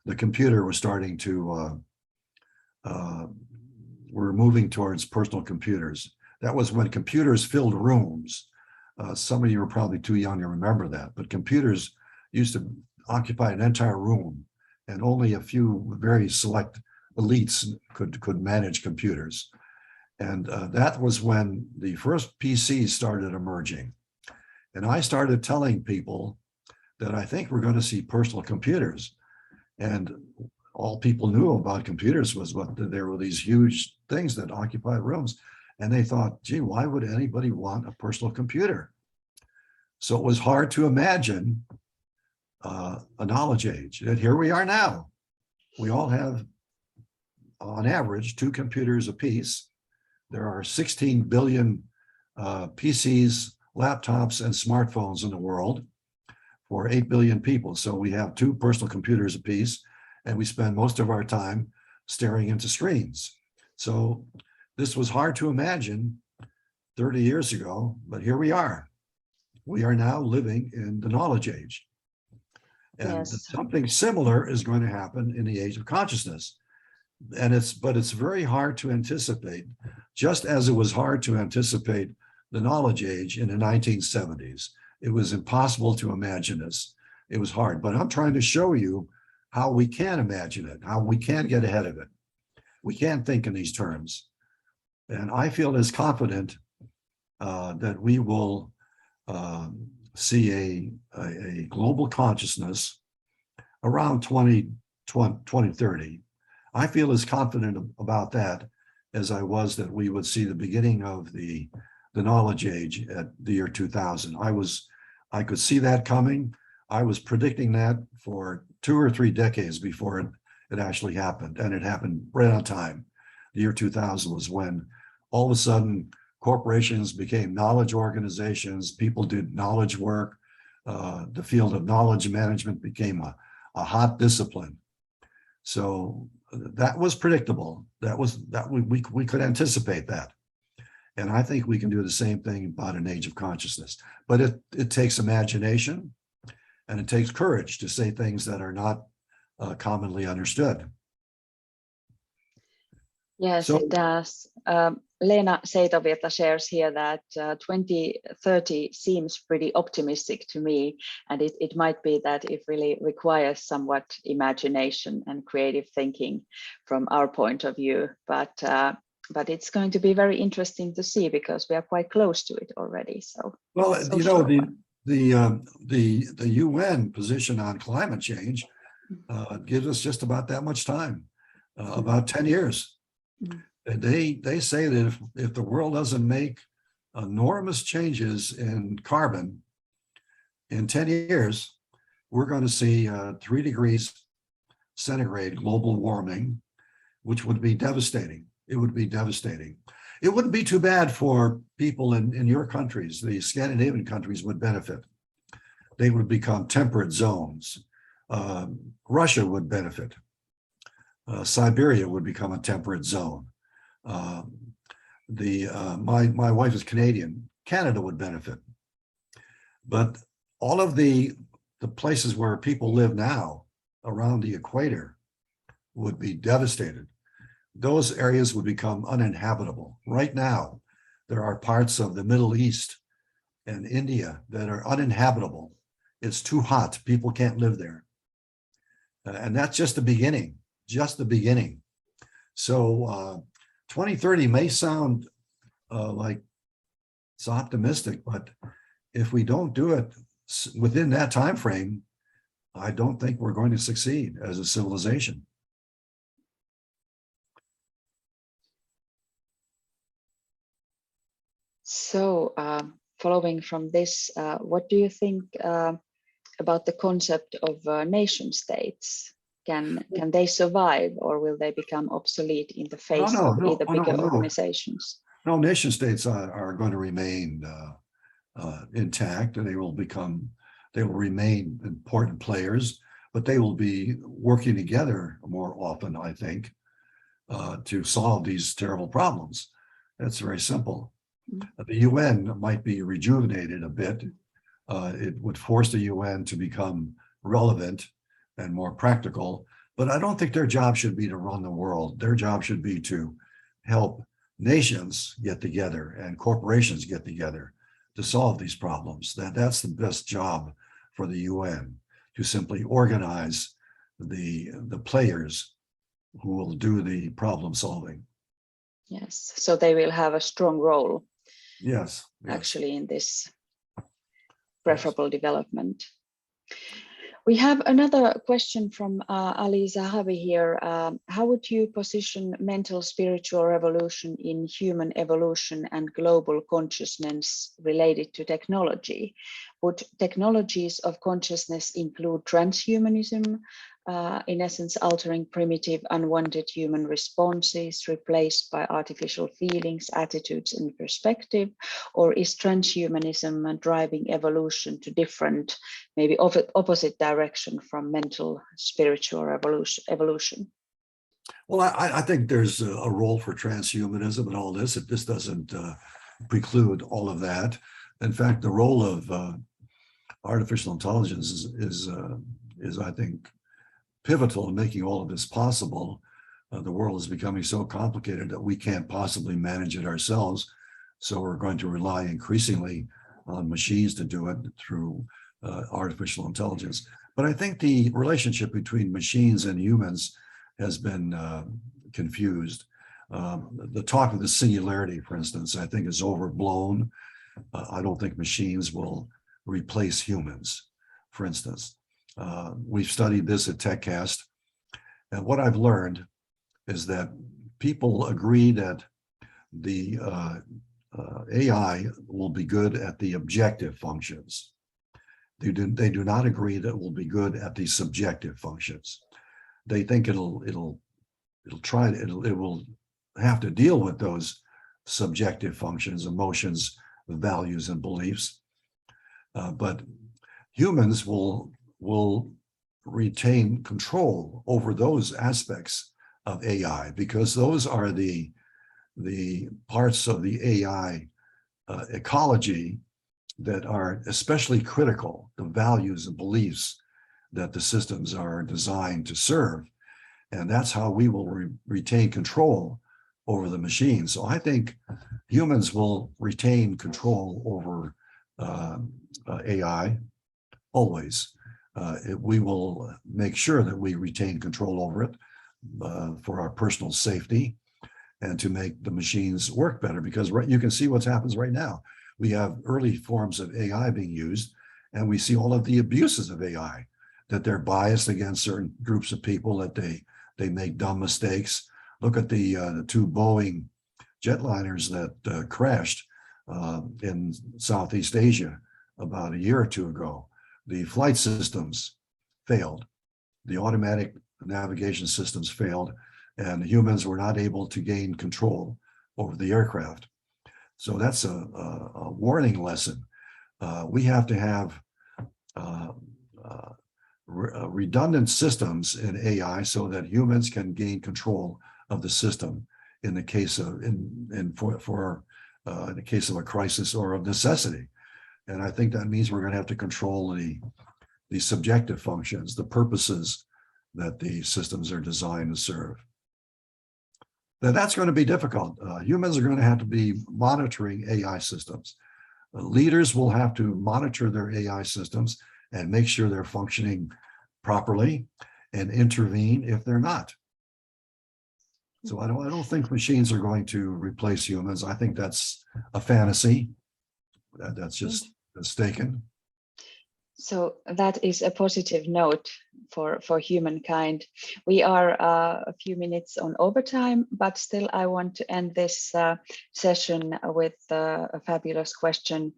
The computer was starting to, we're moving towards personal computers. That was when computers filled rooms. Some of you are probably too young to remember that, but computers used to occupy an entire room, and only a few very select elites could manage computers. And that was when the first PCs started emerging. And I started telling people that I think we're going to see personal computers. And all people knew about computers was there were these huge things that occupied rooms. And they thought, gee, why would anybody want a personal computer? So it was hard to imagine a knowledge age. And here we are now. We all have, on average, 2 computers apiece. There are 16 billion PCs, laptops, and smartphones in the world for 8 billion people. So we have 2 personal computers apiece, and we spend most of our time staring into screens. So this was hard to imagine 30 years ago, but here we are. we are now living in the knowledge age. And Yes. something similar is going to happen in the age of consciousness. And it's very hard to anticipate, just as it was hard to anticipate the knowledge age in the 1970s. It was impossible to imagine this. It was hard, but I'm trying to show you how we can imagine it, how we can get ahead of it. We can think in these terms. And I feel as confident that we will see a global consciousness around 2030. I feel as confident about that as I was that we would see the beginning of the knowledge age at the year 2000. I could see that coming. I was predicting that for 2 or 3 decades before it actually happened, and it happened right on time. The year 2000 was when all of a sudden corporations became knowledge organizations, people did knowledge work, the field of knowledge management became a hot discipline. So that was predictable. We could anticipate that. And I think we can do the same thing about an age of consciousness. But it takes imagination, and it takes courage to say things that are not commonly understood. Yes, So, it does. Lena Seitovirta shares here that 2030 seems pretty optimistic to me, and it might be that it really requires somewhat imagination and creative thinking from our point of view, but it's going to be very interesting to see because we are quite close to it already. So, well, so you know, sure. the UN position on climate change gives us just about that much time, about 10 years. Mm. They say that if the world doesn't make enormous changes in carbon in 10 years, we're going to see 3 degrees centigrade global warming, which would be devastating. It would be devastating. It wouldn't be too bad for people in your countries. The Scandinavian countries would benefit. They would become temperate zones. Russia would benefit. Siberia would become a temperate zone. My wife is Canadian. Canada would benefit. But all of the places where people live now around the equator would be devastated. Those areas would become uninhabitable. Right now, there are parts of the Middle East and India that are uninhabitable. It's too hot. People can't live there. And that's just the beginning, just the beginning. So 2030 may sound like it's optimistic, but if we don't do it within that time frame, I don't think we're going to succeed as a civilization. So, following from this, what do you think about the concept of nation states? Can they survive, or will they become obsolete in the face of either bigger organizations? No, nation states are going to remain intact, and they will remain important players, but they will be working together more often, I think, to solve these terrible problems. That's very simple. The UN might be rejuvenated a bit. It would force the UN to become relevant and more practical, but I don't think their job should be to run the world. Their job should be to help nations get together and corporations get together to solve these problems. That's the best job for the UN, to simply organize the players who will do the problem solving. Yes, so they will have a strong role. Yes. Actually, in this preferable development. We have another question from Ali Zahavi here. How would you position mental spiritual revolution in human evolution and global consciousness related to technology? Would technologies of consciousness include transhumanism, in essence altering primitive unwanted human responses replaced by artificial feelings, attitudes and perspective? Or is transhumanism driving evolution to different, maybe opposite direction from mental spiritual evolution? Well, I think there's a role for transhumanism and all this. This doesn't preclude all of that. In fact, the role of artificial intelligence is, I think, pivotal in making all of this possible. The world is becoming so complicated that we can't possibly manage it ourselves. So we're going to rely increasingly on machines to do it through artificial intelligence. But I think the relationship between machines and humans has been confused. The talk of the singularity, for instance, I think is overblown. I don't think machines will replace humans, for instance. We've studied this at TechCast, and what I've learned is that people agree that the AI will be good at the objective functions. They do not agree that it will be good at the subjective functions. They think it will have to deal with those subjective functions, emotions, values, and beliefs. But humans will retain control over those aspects of AI, because those are the parts of the AI ecology that are especially critical, the values and beliefs that the systems are designed to serve. And that's how we will retain control over the machine. So I think humans will retain control over AI always. We will make sure that we retain control over it for our personal safety and to make the machines work better, because you can see what happens right now. We have early forms of AI being used, and we see all of the abuses of AI, that they're biased against certain groups of people, that they make dumb mistakes. Look at the two Boeing jetliners that crashed in Southeast Asia about a year or two ago. The flight systems failed. The automatic navigation systems failed, and humans were not able to gain control over the aircraft. So that's a warning lesson. We have to have redundant systems in AI so that humans can gain control of the system in the case of in the case of a crisis or of necessity. And I think that means we're going to have to control the subjective functions, the purposes that the systems are designed to serve. Now, that's going to be difficult. Humans are going to have to be monitoring AI systems. Leaders will have to monitor their AI systems and make sure they're functioning properly and intervene if they're not. So I don't think machines are going to replace humans. I think that's a fantasy. That's just mistaken. So that is a positive note for humankind. We are a few minutes on overtime, but still I want to end this session with a fabulous question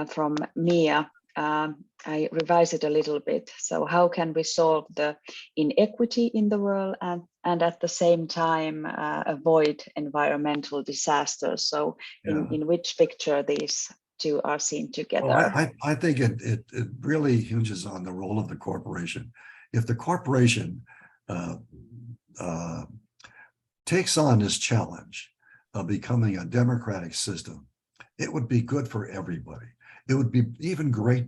from Mia. I revise it a little bit. So how can we solve the inequity in the world and at the same time avoid environmental disasters? So in which picture these two are seen together? Well, I think it really hinges on the role of the corporation. If the corporation takes on this challenge of becoming a democratic system, it would be good for everybody. It would be even great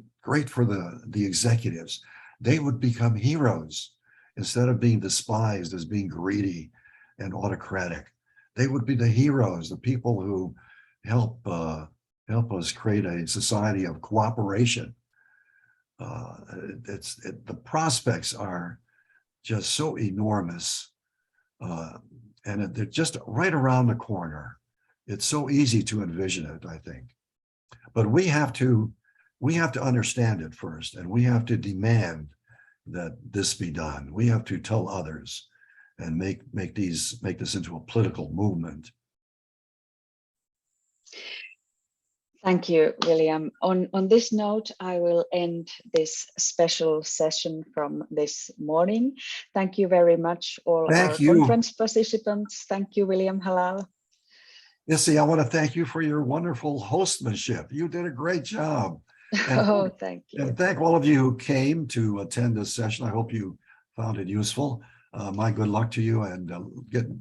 for the executives. They would become heroes instead of being despised as being greedy and autocratic. They would be the heroes, the people who help us create a society of cooperation. The prospects are just so enormous, and they're just right around the corner. It's so easy to envision it, I think. But we have to understand it first, and we have to demand that this be done. We have to tell others and make this into a political movement. Thank you, William. On this note, I will end this special session from this morning. Thank you very much, all our conference participants. Thank you, William Halal. Essi, I want to thank you for your wonderful hostmanship. You did a great job. And, thank you. And thank all of you who came to attend this session. I hope you found it useful. My good luck to you, and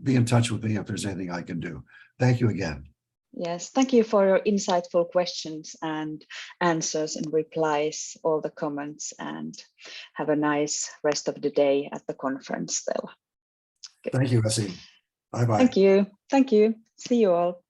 be in touch with me if there's anything I can do. Thank you again. Yes, thank you for your insightful questions and answers and replies, all the comments, and have a nice rest of the day at the conference still. Thank you, Essi. Bye-bye. Thank you. Thank you. See you all.